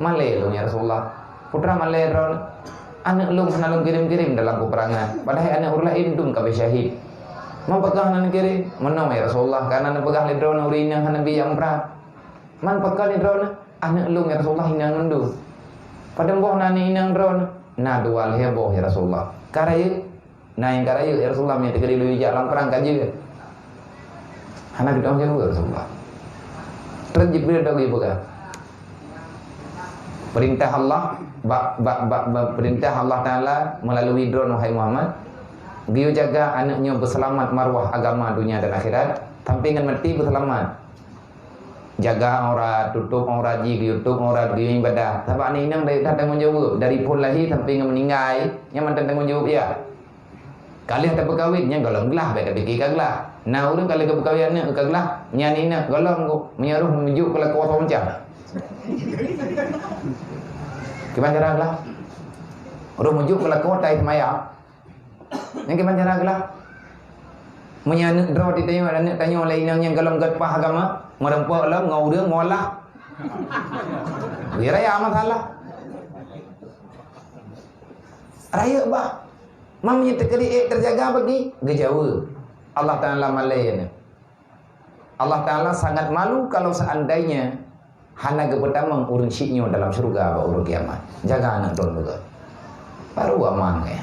Malay lo ya Rasulullah. Putra Malay draw. Anak lu hanalung kirim-kirim dalam peperangan. Padahal anak urlah indum kabeh syahid. Mampakah nan kiri menang ya Rasulullah karena nan pegah lidrona urin yang nabi yang perang. Man pekal lidrona anak lu ya Rasulullah hinang nundu. Padang boh nani hinang drona. Na dua heboh ya Rasulullah. Karaya na yang karaya ya Rasulullah nya tegadi lu jalan perang kaji. Hana bidang jauh ya Rasulullah. Terus Jibril dah ibu kan. Perintah Allah perintah Allah Taala melalui drone wahai Muhammad. Dia jaga anaknya berselamat marwah agama dunia dan akhirat. Tampingan mati berselamat. Jaga orang, tutup orang ji, YouTube orang di ibadah. Sebab ni nang dari tanggung jawab dari pun lahir sampai meninggal, yang mana tanggung jawab ya. Kali ada berkahwin, yang golong gelah, baik fikir kaglah. Nah orang kali ke berkahwin anak kaglah, nyani nak golong ko menyaruh menuju ke kuasa macam. Gimana cara lah? Orang menuju ke kuasa semaya. Yang gimana cara gelah? Menyanyi draw ditanya anak tanya oleh inang yang golong getpah agama. Merempok lah, ngau dia, ngolah. Raya masalah. Raya bah. Mamanya terjaga bagi gejawa. Allah Ta'ala malayana. Allah Ta'ala sangat malu kalau seandainya hana ke pertama urang syiknyo dalam surga ba urang kiamat. Jaga anak don juga. Baru aman ya.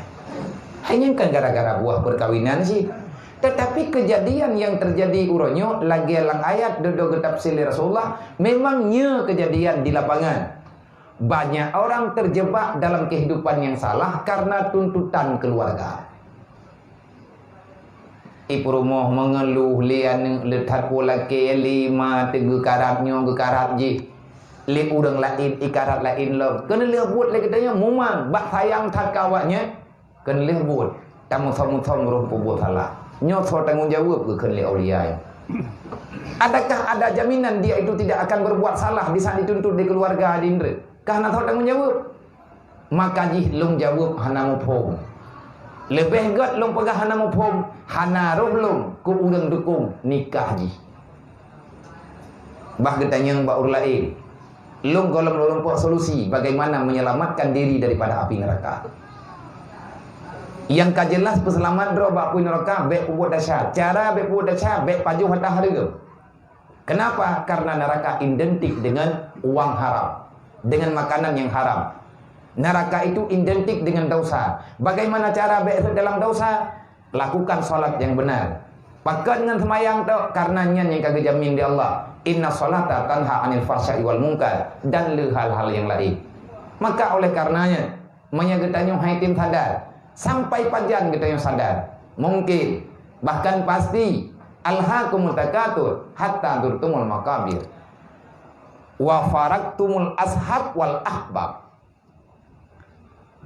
Hanya kan gara-gara buah perkawinan sih. Tetapi kejadian yang terjadi uronyo lagi lang ayat dodo tafsir Rasulullah memangnya kejadian di lapangan. Banyak orang terjebak dalam kehidupan yang salah karena tuntutan keluarga. Ibu rumah mengeluh lian letat pula ke lima tegu karatnya ke karat ji. Li urang lain ikarat lain lo. Kena lihat buat lagi tanya mumang bak sayang tak kawannya. Kena lihat buat tamu tamu rumpu buat salah. Nyosor tanggung jawab ke kena lihat awliya. Adakah ada jaminan dia itu tidak akan berbuat salah di saat dituntut di keluarga adindra? Karena tahu tanggung jawab. Maka jih long jawab hana mupom. Lebih gat long pegah hana mupom, hana roh long ku urang dukung nikah jih. Bah getanya mbak urlain. Long golong lompat solusi bagaimana menyelamatkan diri daripada api neraka. Yang kajelas peselamat dro bak api neraka bek buat dahsyat. Cara bek buat dahsyat bek pajuh hatta harga. Kenapa? Karena neraka identik dengan uang haram, dengan makanan yang haram. Neraka itu identik dengan dosa. Bagaimana cara bek dalam dosa? Lakukan salat yang benar. Pakat dengan semayang tu karena nyan yang kagak jamin di Allah. Inna salata tanha anil fahsya'i wal munkar dan hal-hal yang lain. Maka oleh karenanya menyagetanya hai tim sadar. Sampai panjang kita yang sadar. Mungkin bahkan pasti alhaakumut takatsur hatta zurtumul maqabir wa faraktumul ashab wal ahbab.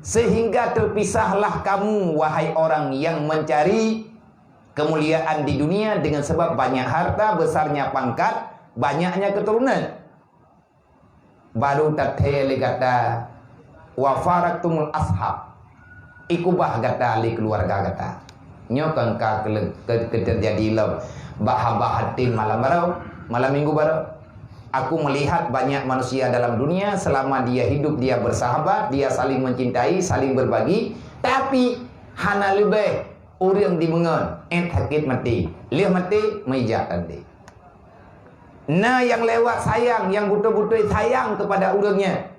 Sehingga terpisahlah kamu wahai orang yang mencari kemuliaan di dunia dengan sebab banyak harta, besarnya pangkat, banyaknya keturunan. Baru tathele kata wa faraktumul ashab. Ikubah kata li keluarga kata. Nyokang ka terjadi lem bahabahatin malam baru, malam minggu baru. Aku melihat banyak manusia dalam dunia selama dia hidup dia bersahabat, dia saling mencintai, saling berbagi, tapi hana lebih orang dimengen sakit mati. Lihat mati meijatan dia. Nah yang lewat sayang, yang betul-betul sayang kepada orangnya.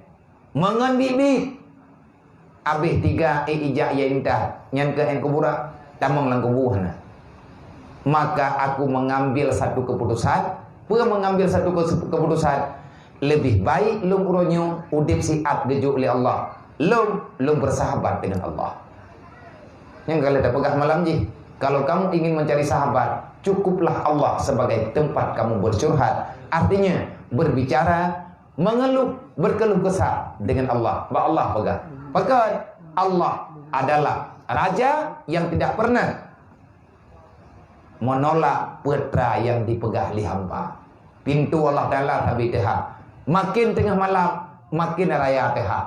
Mengen bibi. Habis tiga ijak ya intah nyan ke en kubura tamang lang kubuhna. Maka aku mengambil satu keputusan. Mengambil satu keputusan. Lebih baik lum uronyo udip siat gejuk oleh Allah. Lum bersahabat dengan Allah. Yang kalian pegang malam ji. Kalau kamu ingin mencari sahabat, cukuplah Allah sebagai tempat kamu bercurhat. Artinya berbicara, mengeluh, berkeluh kesah dengan Allah. Ba Allah pegang. Pegang Allah adalah raja yang tidak pernah menolak putra yang dipegah li hamba. Pintu Allah Ta'ala tabi teha. Makin tengah malam, makin raya teha.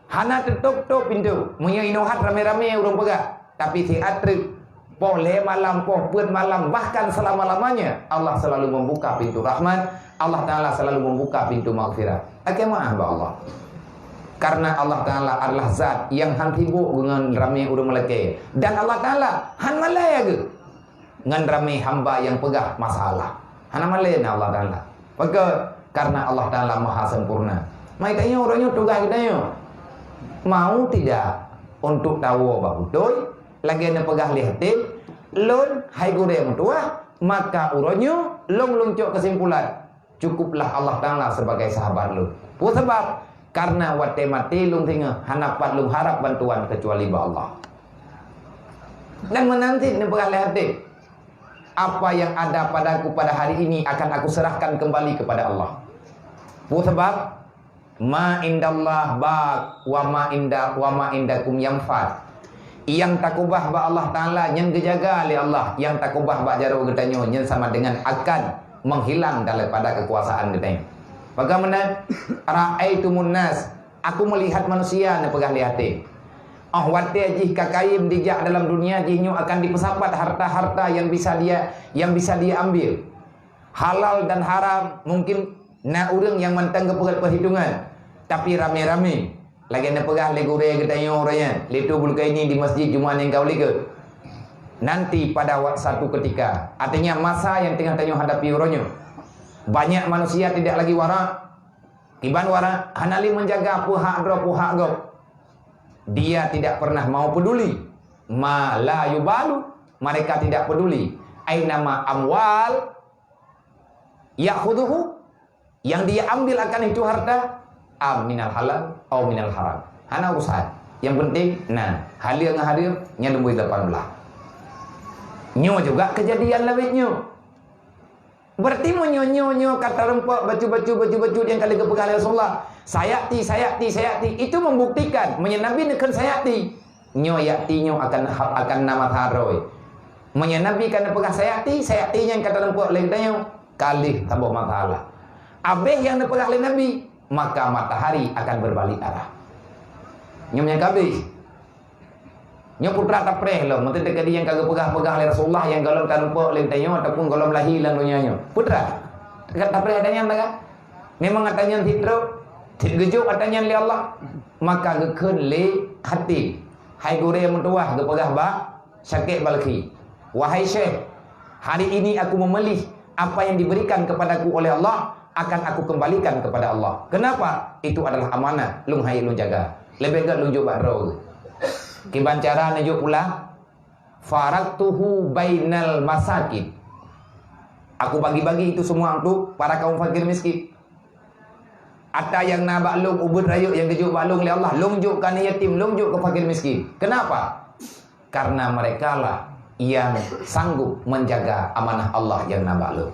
Hana tutup pintu. Munya inohat rame-rame urung pegah. Tapi si atrik boleh malam, puat malam, bahkan selama-lamanya Allah selalu membuka pintu rahmat. Allah Ta'ala selalu membuka pintu maghfirah. Bagaimana hamba Allah? Karena Allah Ta'ala adalah zat yang han sibuk dengan ramai urung meleke. Dan Allah Ta'ala han malaya ke dengan ramai hamba yang pegah masalah. Han malaya Allah Ta'ala. Maka karena Allah Ta'ala maha sempurna. Mai tanya orangnya tugas kita mau tidak untuk tahu bahwa betul lagi nak pegah lihatin lon hai gure yang tua maka urangnya long cok kesimpulan cukuplah Allah Ta'ala sebagai sahabat lu. Pu sebab karena wate mati lung tinggal hanapat lung harap bantuan kecuali ba Allah. Dan menanti ni pegah lihatin apa yang ada padaku pada hari ini akan aku serahkan kembali kepada Allah. Pu sebab ma indallah baq wa ma indakum yanfad. Yang takubah ba Allah Ta'ala yang dijaga oleh Allah, yang takubah ba jaro getanyo yang sama dengan akan menghilang daripada kekuasaan getanyo. Bagaimana ra'aitumun nas, aku melihat manusia ne pegah lihatin. Wate jih kakaim dijak dalam dunia jihnyo akan dipesapat harta-harta yang bisa dia ambil. Halal dan haram mungkin na urang yang mantang ke perhitungan. Tapi rame-rame lagi nak pegah le gure getanyo orangnya. Litu bulkai ini di masjid Jumaat yang kau lihat. Nanti pada satu ketika, artinya masa yang tengah tanyo hadapi orangnya. Banyak manusia tidak lagi wara. Iban wara hanali menjaga puhak gop. Dia tidak pernah mau peduli. Ma la yubalu, mereka tidak peduli. Ainama amwal ya'khuduhu, yang dia ambil akan itu harta minal halal atau minal haram. Hana urusan. Yang penting, hadir nyelembui depan belah. Nyo juga kejadian lebihnya. Berarti nyo kata rempok baju yang kali kepegang Rasulullah. Sayati itu membuktikan menyenabi nekan sayati. Nyo akan nama taroy. Menyenabi kan pegang sayati yang kata rempok lendanya kali tambah masalah. Abeh yang dipegang oleh Nabi, maka matahari akan berbalik arah. Nyomnya kabeh. Nyo putra tapreh lo, mesti dekat dia yang kagak pegang oleh Rasulullah yang golong tanpa lentenyo ataupun golong lahi lan dunyanya. Putra. Dekat tapreh adanya enggak? Memang katanya hitro, gejuk katanya li Allah. Maka gekeun le hati. Hai gure yang mentuah ge pegah ba sakit balki. Wahai Syekh, hari ini aku memilih apa yang diberikan kepadaku oleh Allah akan aku kembalikan kepada Allah. Kenapa? Itu adalah amanah. Lung hai lung jaga. Lebih gak lung jubak roh. Kiban cara nujuk pula faraktuhu bainal masakin. Aku bagi-bagi itu semua untuk para kaum fakir miskin. Ada yang nabak lung ubud rayuk yang kejuk balung oleh Allah, lungjuk kan yatim, lungjuk ke fakir miskin. Kenapa? Karena mereka lah yang sanggup menjaga amanah Allah yang nabak lung.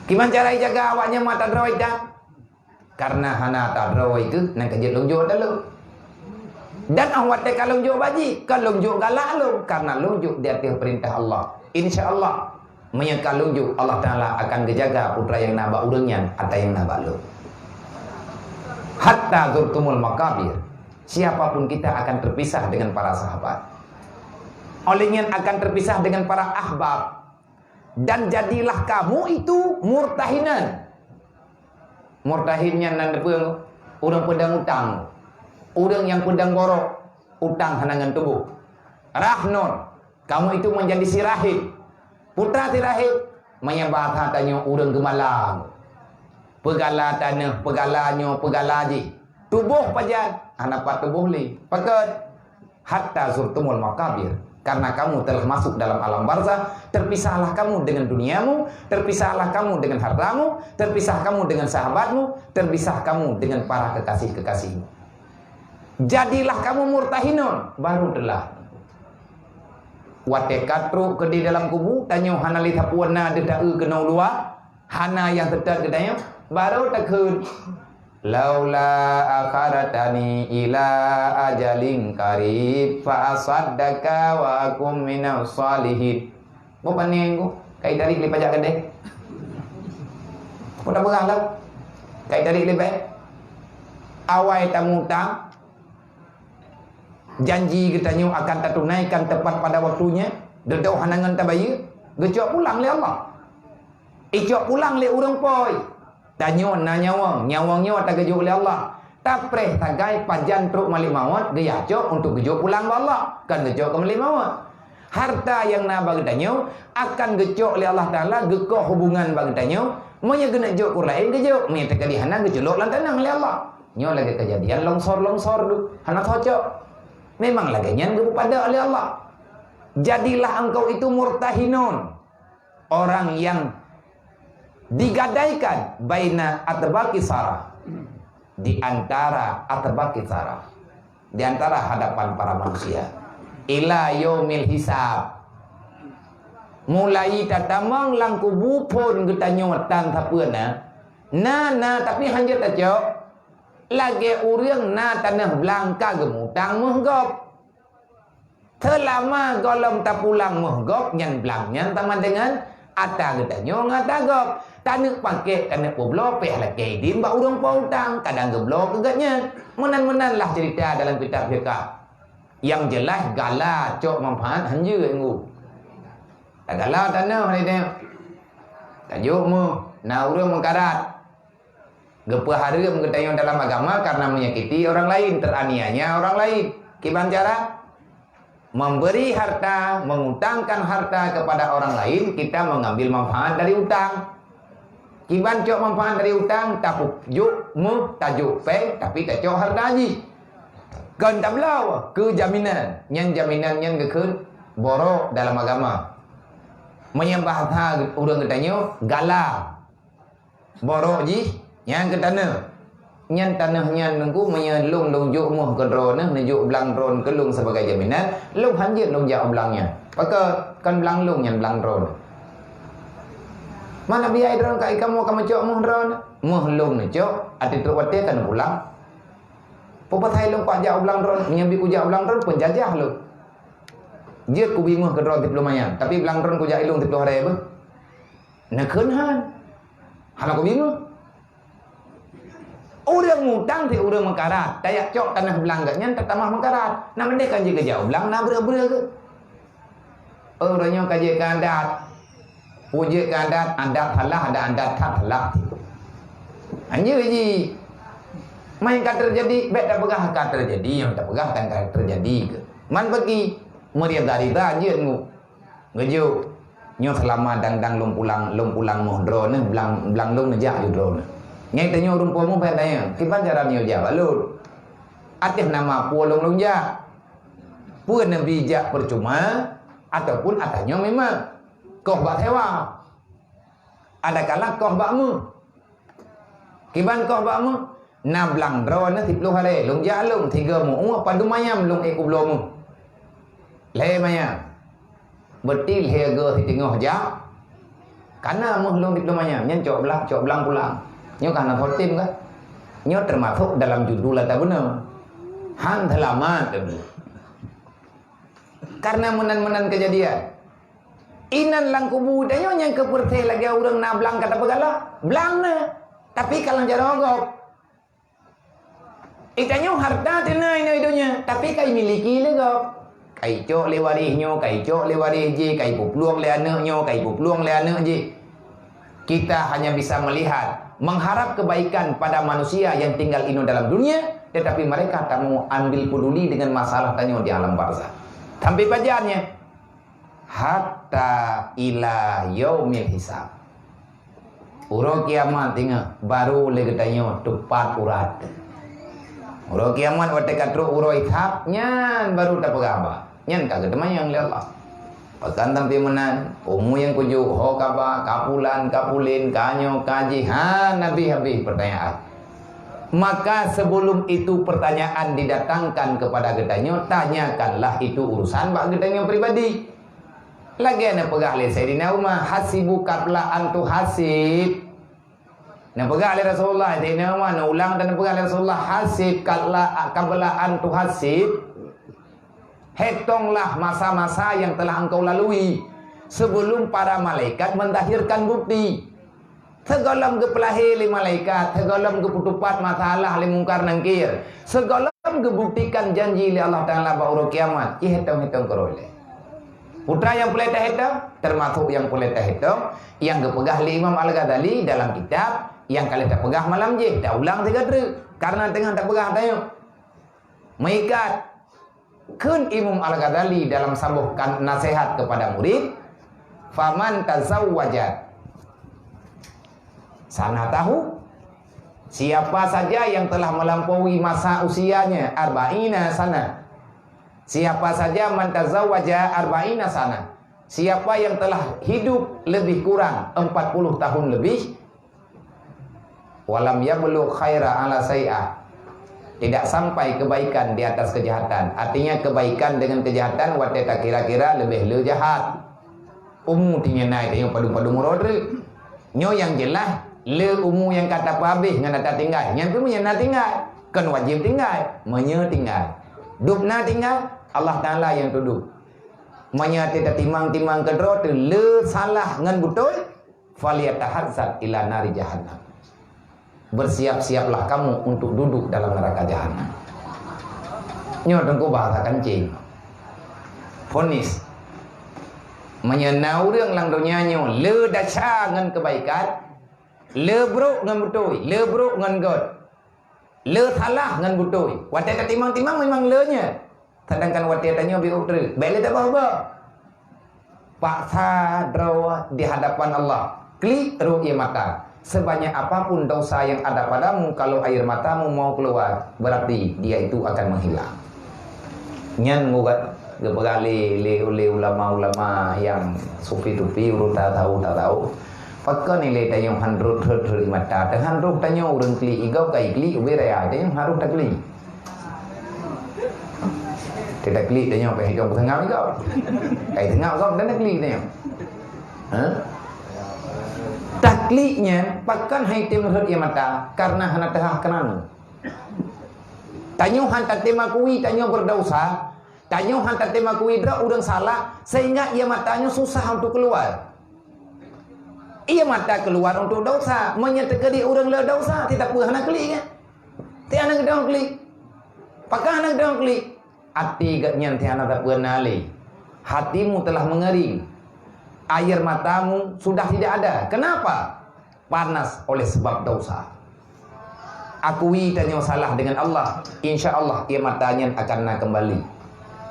Gimana cara jaga awaknya mata droid dah? Karena hana tadro itu nak kejut lungjuk dulu. Dan awak teka lungjuk baji, kan lungjuk galak lu karena lungjuk di atas perintah Allah. Insya-Allah menyeka lungjuk Allah Taala akan kejaga putra yang nabak urangnya atau yang nabak lu. Hatta zurtumul makabir. Siapapun kita akan terpisah dengan para sahabat. Olehnya akan terpisah dengan para ahbab. Dan jadilah kamu itu murtahinan. Murtahinnya nan depeung urang pedang utang. Urang yang pedang borok utang hanangan tubuh. Rahnon, kamu itu menjadi sirahid. Putra sirahid menyebab hatanya urang gemalang. Pegala tanah, pegalanyo, pegalaji. Tubuh pajan, hanapat tubuh li. Paket hatta zurtumul makabir. Karena kamu telah masuk dalam alam barzah, terpisahlah kamu dengan duniamu, terpisahlah kamu dengan hartamu, terpisah kamu dengan sahabatmu, terpisah kamu dengan para kekasih-kekasihmu. Jadilah kamu murtahinun, baru telah. Watekatru ke di dalam kubu, tanyo hana lihat puana dedau kenau dua, hana yang tetap kedanya, baru takun. Laula akharatani ila ajalin qarib fa asaddaka wa akum minas salihin. Mo panenggo kay dari li pajak gede. Puta begalau. Kay dari li bae. Awai tamutang janji kita nyu akan tunaikan tepat pada waktunya. Dedau hanangan tabayi, gejok pulang le Allah. Ijok pulang le urang poi. Tanyo na nyawangnya tak gejuk oleh Allah. Tapreh tagai pajan truk malik mawat dia jok untuk gejuk pulang Allah. Kan gejuk ke malik mawat. Harta yang na bagi tanyo akan gejuk oleh Allah Taala gekoh hubungan bagi tanyo. Monya gena jok kurlain gejuk. Mia tak dihana gejelok lantanang oleh Allah. Nyo lagi kejadian longsor du. Hana cocok. Memang lagi nyan kepada oleh Allah. Jadilah engkau itu murtahinun. Orang yang digadaikan baina atbaqi sarah, di antara atbaqi sarah, di antara hadapan para manusia ila yaumil hisab, mulai tatamang lang kubu pun getanyo tan sapeuna na tapi hanya tajok lagi urang na tanah belangka gemutang menggop selama golong tak pulang menggop nyan belang nyan sama dengan ata getanyo ngatagop. Tanuk pakai tanuk poblo pe ala kedim ba urang pautang kadang geblo kegatnya menan lah cerita dalam kitab fiqh yang jelas gala cok manfaat hanya engu tak gala tanah ni tengok tajuk mu na urang mengkarat gepa haram ketayong dalam agama karena menyakiti orang lain, teraniaya orang lain. Kiban cara memberi harta, mengutangkan harta kepada orang lain, kita mengambil manfaat dari utang. Kiban cok manfaat dari hutang tapuk juk mu tajuk peng tapi tak cok harta haji. Kan tak belau ke jaminan. Nyan jaminan nyan gekun borok dalam agama. Menyembah tha urang katanya gala. Borok ji nyan ke tanah. Nyan tanah nyan nunggu menyelung long juk mu ke drone nejuk belang drone ke lung sebagai jaminan. Lung hanjit long jak belangnya. Maka kan belang lung nyan belang drone. Mana biaya drone kai kamu cok muh drone muh lung ni cok ati tu wate kan pulang popa thai lung pak jau belang drone menyambi ku jau belang drone pun jajah lu dia ku bingung ke drone tiplu mayan tapi belang drone ku jak ilung tiplu hare be na keun han hala ku bingung urang mutang ti urang mengkarat dayak cok tanah belang gak nyan tamah mengkarat na mende kan je ke jau belang na bre-bre ke orangnya kaje kandat puji adat halah ada adat tak halah. Hanya ji main kata terjadi, baik tak pegah kata terjadi, yang tak pegah kan kata terjadi ke. Man bagi meriah dari aja mu. Ngejo nyo selama dang lom pulang mohdro ne belang lom nejak ju dro ne. Nyai tanya rumpo mu tanya, kipan cara nyo ja balur. Atih nama pulang ja. Pun nabi ja percuma ataupun atanya memang koh bak hewa. Ada kala koh bakmu. Kiban koh bakmu. Na belang drone 10 hari. Lung jalung 3 mu. Padu mayam lung iku blomu. Le mayam. Betil hega si tengah jam. Karena mu lung 10 mayam. Nyan cok belang pulang. Nyo karena khotim kan. Nyo termasuk dalam judul atau benar. Han thelamat. Karena menan-menan kejadian. Inan lang kubudanya yang kepercaya lagi orang na belang kata pegala belang na tapi kalau jarogok itanya harta tenai na idonya tapi kai miliki legok kai cok lewarinyo kai cok lewarih je kai pupluang le anaknyo kai pupluang le anak je kita hanya bisa melihat mengharap kebaikan pada manusia yang tinggal ino dalam dunia tetapi mereka tak mau ambil peduli dengan masalah tanya di alam barzah sampai pajarnya hatta ila yaumil hisab. Uro kiamat tinggal baru le katanya tepat urat. Uro kiamat wate katru uro hisab nyan baru tak pegaba. Nyan kagak teman yang le Allah. Pakan tampi menan umu yang kuju ho kaba kapulan kapulin kanyo kaji ha nabi habis pertanyaan. Maka sebelum itu pertanyaan didatangkan kepada gedanyo tanyakanlah itu urusan bak gedanyo pribadi. Lagi na pegah le Sayyidina Umar hasibu qabla antu hasib. Na pegah le Rasulullah Sayyidina Umar na ulang dan pegah le Rasulullah hasib qabla antu hasib. Hitunglah masa-masa yang telah engkau lalui sebelum para malaikat mentahirkan bukti. Segala gepelahi li malaikat, segala geputupat masalah li mungkar nangkir. Segala gebuktikan janji li Allah Taala bahawa kiamat. Ki hitung-hitung kerole. Putra yang boleh hitung termasuk yang boleh hitung yang gepegah li Imam Al-Ghazali dalam kitab yang kalian tak pegah malam je dah ulang 3 tri karena tengah tak pegah tanya mengikat kun Imam Al-Ghazali dalam sambuhkan nasihat kepada murid faman tazawwaja sana tahu siapa saja yang telah melampaui masa usianya arba'ina sana. Siapa saja man tazawwaja arba'ina sana. Siapa yang telah hidup lebih kurang 40 tahun lebih walam yablugh khaira ala sayyi'ah. Tidak sampai kebaikan di atas kejahatan. Artinya kebaikan dengan kejahatan wate tak kira-kira lebih le jahat. Tinya naik yang padu-padu murodre. Nyo yang jelas le yang kata apa habis ngan tak tinggal. Yang tu yang nak tinggal. Kan wajib tinggal, menye tinggal. Dupna tinggal Allah Ta'ala yang tuduh menyati timang-timang kedro tu le salah ngan betul faliyatahazzar ila nari jahannam. Bersiap-siaplah kamu untuk duduk dalam neraka jahannam. Nyo dengku bahasa kancing fonis menyenau รื่องlang dunia nyo le daca ngan kebaikan le bro ngan betul le bro ngan god le salah ngan betul wate timang-timang memang le nya. Sedangkan wati tanya bi utri, beli tak apa. Paksa draw di hadapan Allah. Klik terus ia mata. sebanyak apapun dosa yang ada padamu, kalau air matamu mau keluar, berarti dia itu akan menghilang. Nyan ngugat geberali oleh ulama-ulama yang sufi tupi urut tak tahu. Pakkan nilai tayong handrut mata, dan handrut tayong urang kli igau kai kli uberaya tayong harus tak kli. Tidak kli tayong pe hijau tengah igau. Kai tengah igau dan kli tayong. Taklidnya pakkan hai tim hut ia mata karena hana tengah kenanu. Tayong hantar tema kui tayong berdosa, tayong hantar tema kui dra urang salah sehingga ia matanya susah untuk keluar. Ia mata keluar untuk dosa, menyatakan dia orang le dosa, tidak pernah nak klik kan? Tiada nak dong klik, pakah nak dong klik. Hati gatnya tiada tak pernah le. Hatimu telah mengering, air matamu sudah tidak ada. Kenapa? Panas oleh sebab dosa. Akui tanya salah dengan Allah, insya Allah ia matanya akan nak kembali.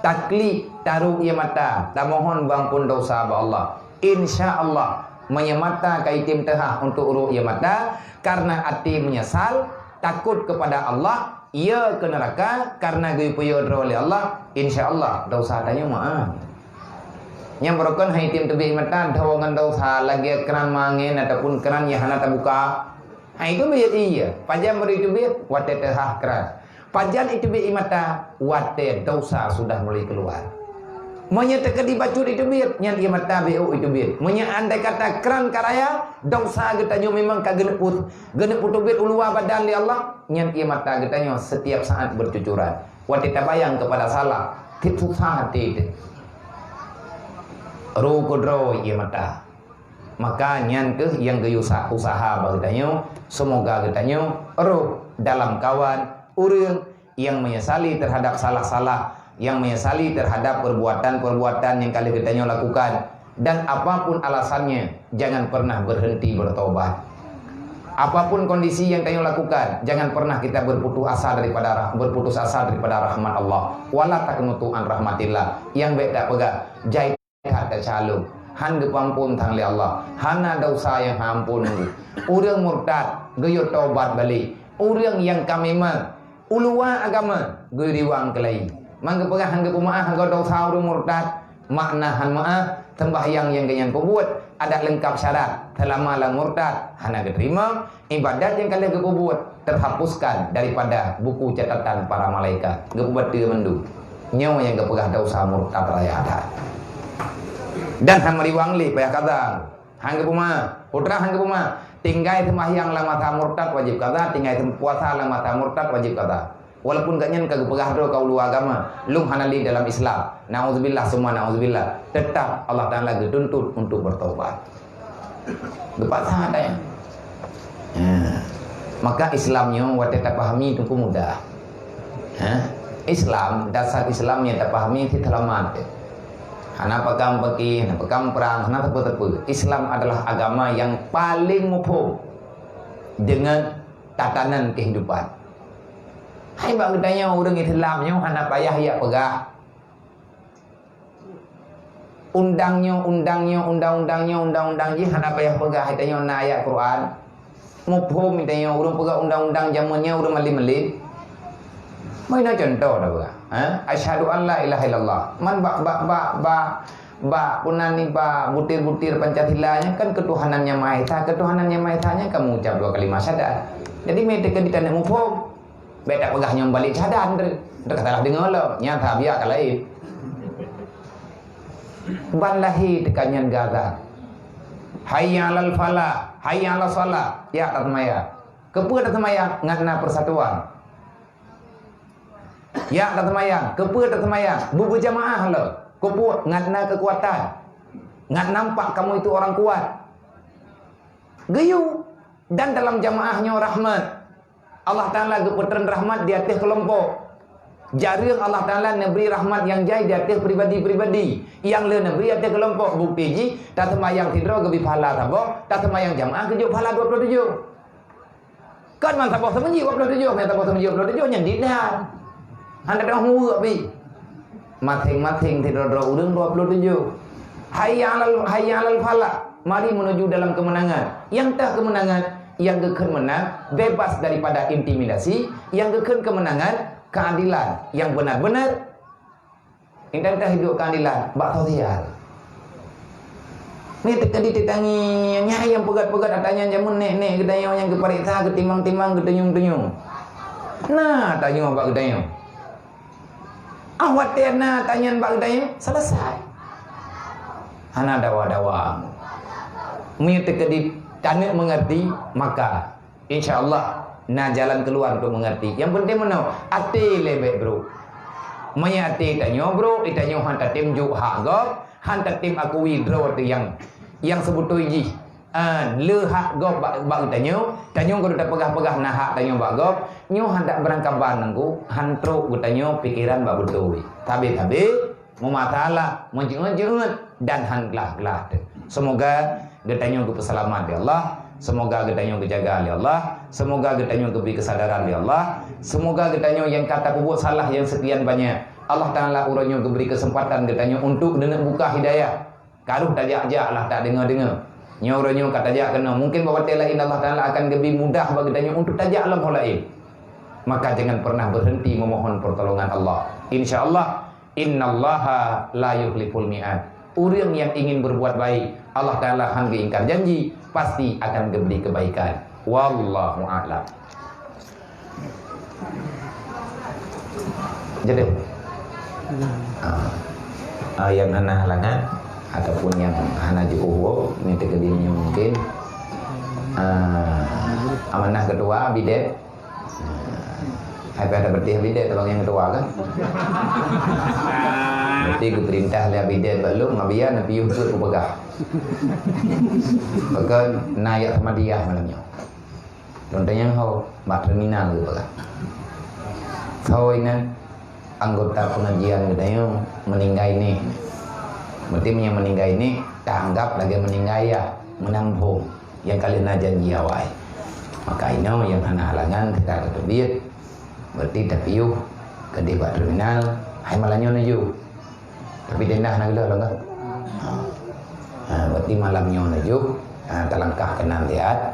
Taklid taruh ia mata, tak mohon bangpun dosa ba Allah. Insya Allah menyemata kaitim tehah untuk uruk ia mata karena hati menyesal, takut kepada Allah, ia ke neraka karena guyupaya oleh Allah, insya Allah dosa tanya maaf. Yang berokon haitim tebih mata dawangan dosa lagi keran mangin ataupun keran yang hana terbuka. Itu biar iya, pajan beri itu biar wate tehah keran. Pajan itu biar mata wate dosa sudah mulai keluar. Menyatakan dibacut itu biar yang ia mata BO itu biar. Andai kata keran karaya dosa getanyo memang kageneput tu biar ulua badan li Allah yang ia mata getanyo setiap saat bercucuran. Wanita bayang kepada salah tipu hati itu. Rukodro ia mata. Maka nyan ke yang gayusa usaha bagetanyo semoga getanyo dalam kawan urang yang menyesali terhadap salah-salah, yang menyesali terhadap perbuatan-perbuatan yang kali kitanya lakukan, dan apapun alasannya jangan pernah berhenti bertobat. Apapun kondisi yang kita lakukan, jangan pernah kita berputus asa daripada rahmat Allah. Wala taqnutu an rahmatillah. Yang baik tak pegak jai kata calung han gepampun tang li Allah, hana dosa yang ampun. Urang murtad geyo tobat balik, urang yang kami ulua agama geyo riwang kelai. Mangga pegah hangga pemaah hangga dosa urang murtad, makna han maah sembahyang yang ganyan kubut ada lengkap syarat, selama lang murtad hana diterima, ibadat yang kalian kubut terhapuskan daripada buku catatan para malaikat. Gebut dia mendu nyawa yang gepegah dosa murtad raya ada. Dan hamari wangli payah kata hangga pemaah putra hangga pemaah tinggai sembahyang lang mata murtad wajib kata, tinggai puasa lang mata murtad wajib kata. Walaupun gaknya kagak pegah do kau lu agama, lung hanali dalam Islam. Nauzubillah semua nauzubillah. Tetap Allah Taala dituntut untuk bertobat. Gepat ada ya. Maka Islamnya wate tak pahami itu mudah. Islam dasar Islamnya tak pahami itu selamat. Hana pekam peki, hana pekam perang, hana tepu-tepu. Islam adalah agama yang paling mufhum dengan tatanan kehidupan. Hai bang ditanya orang Islamnya hana payah ya pegah. Undang-undang je hana payah pegah ditanya na ayat Quran. Mufhum ditanya orang pegah undang-undang zamannya orang mali-mali. Mai na contoh dah pegah. Asyhadu an la ilaha illallah. Man punani butir-butir Pancasilanya kan ketuhanannya Maha Esa, ketuhanannya Maha Esanya kamu ucap 2 kalimat syahadat. Jadi mereka ditanya mufhum. Beda pegahnya balik cadang katalah dengar lo nyata biar lain ban lahi tekanyan gaza hayya alal falah hayya alal salah ya tatmaya kepu tatmaya ngatna persatuan ya tatmaya kepu tatmaya bubu jamaah lo kepu ngatna kekuatan ngat nampak kamu itu orang kuat geyu dan dalam jamaahnya rahmat Allah Ta'ala geputran rahmat di atas kelompok. Jarang Allah Ta'ala neberi rahmat yang jai di atas pribadi-pribadi. Yang le neberi atas kelompok. Bukti ji, tak semayang tidro gebi pahala sabok, tak semayang jamaah kejuk pahala 27. Kan man sabok semenji 27, man sabok semenji 27 yang didah. Anda dah murah bi. Masing-masing tidro urang 27. Hayya alal falah. Mari menuju dalam kemenangan. Yang tak kemenangan yang geken menang, bebas daripada intimidasi, yang geken kemenangan, keadilan yang benar-benar. Indah hidup keadilan, bak sosial. Ni tadi ditangi nyai yang pegat-pegat atanya jamun nek gedayang yang kepariksa ketimang-timang ketenyung-tenyung. Nah, tanya bak gedayang. Awat tiana tanya bak gedayang selesai. Hana dawa-dawa. Mi tekedi tanek mengerti maka insyaallah na jalan keluar untuk mengerti. Yang penting mana? Ati lebek bro. Maya ati tanyo bro, itanyo hantar tim juk hak gop, hantar tim aku withdraw tu yang sebetulnya le hak gop bak tanyo ko dah pegah-pegah nah hak tanyo bak gop, nyo hendak berangkat banengku, hantro gutanyo pikiran bak betul. Tabe-tabe mau masalah, menjungut dan hanglah-glah. Semoga getanyo ku selamat ya Allah. Semoga getanyo kejaga oleh Allah. Semoga getanyo keberi kesadaran oleh Allah. Semoga getanyo yang kata buat salah yang sekian banyak, Allah Ta'ala uranyo keberi kesempatan getanyo untuk dengan buka hidayah. Karuh tajak-jak lah tak dengar-dengar. Nyoronyo kata tajak kena. Mungkin bahawa lain Allah Ta'ala akan lebih mudah bagi getanyo untuk tajak alam lain. Maka jangan pernah berhenti memohon pertolongan Allah. InsyaAllah innallaha la yukhliful mi'ad. Orang yang ingin berbuat baik, Allah Ta'ala hangga ingkar janji, pasti akan diberi kebaikan. Wallahu a'lam. Jadi yang hana halangan ataupun yang hana jukuwo ini tegedinya mungkin amanah kedua bidet. Apa ada berarti bidet tolong yang kedua kan? Berarti ku perintah lihat bidet belum ngabian nabi Yusuf ku pegah. Bahkan naik sama dia malamnya. Contohnya kau mak terminal ku pegah. Kau ini anggota pengajian katanya meninggal ini. Berarti yang meninggal ini tak anggap lagi meninggal ya menampung yang kalian janji awal. Maka ini yang hana halangan tidak terbit. Berarti tapi yuk ke debat terminal hai malamnya naju. Tapi dendah nak gila enggak? Berarti malamnya naju talangkah kenan lihat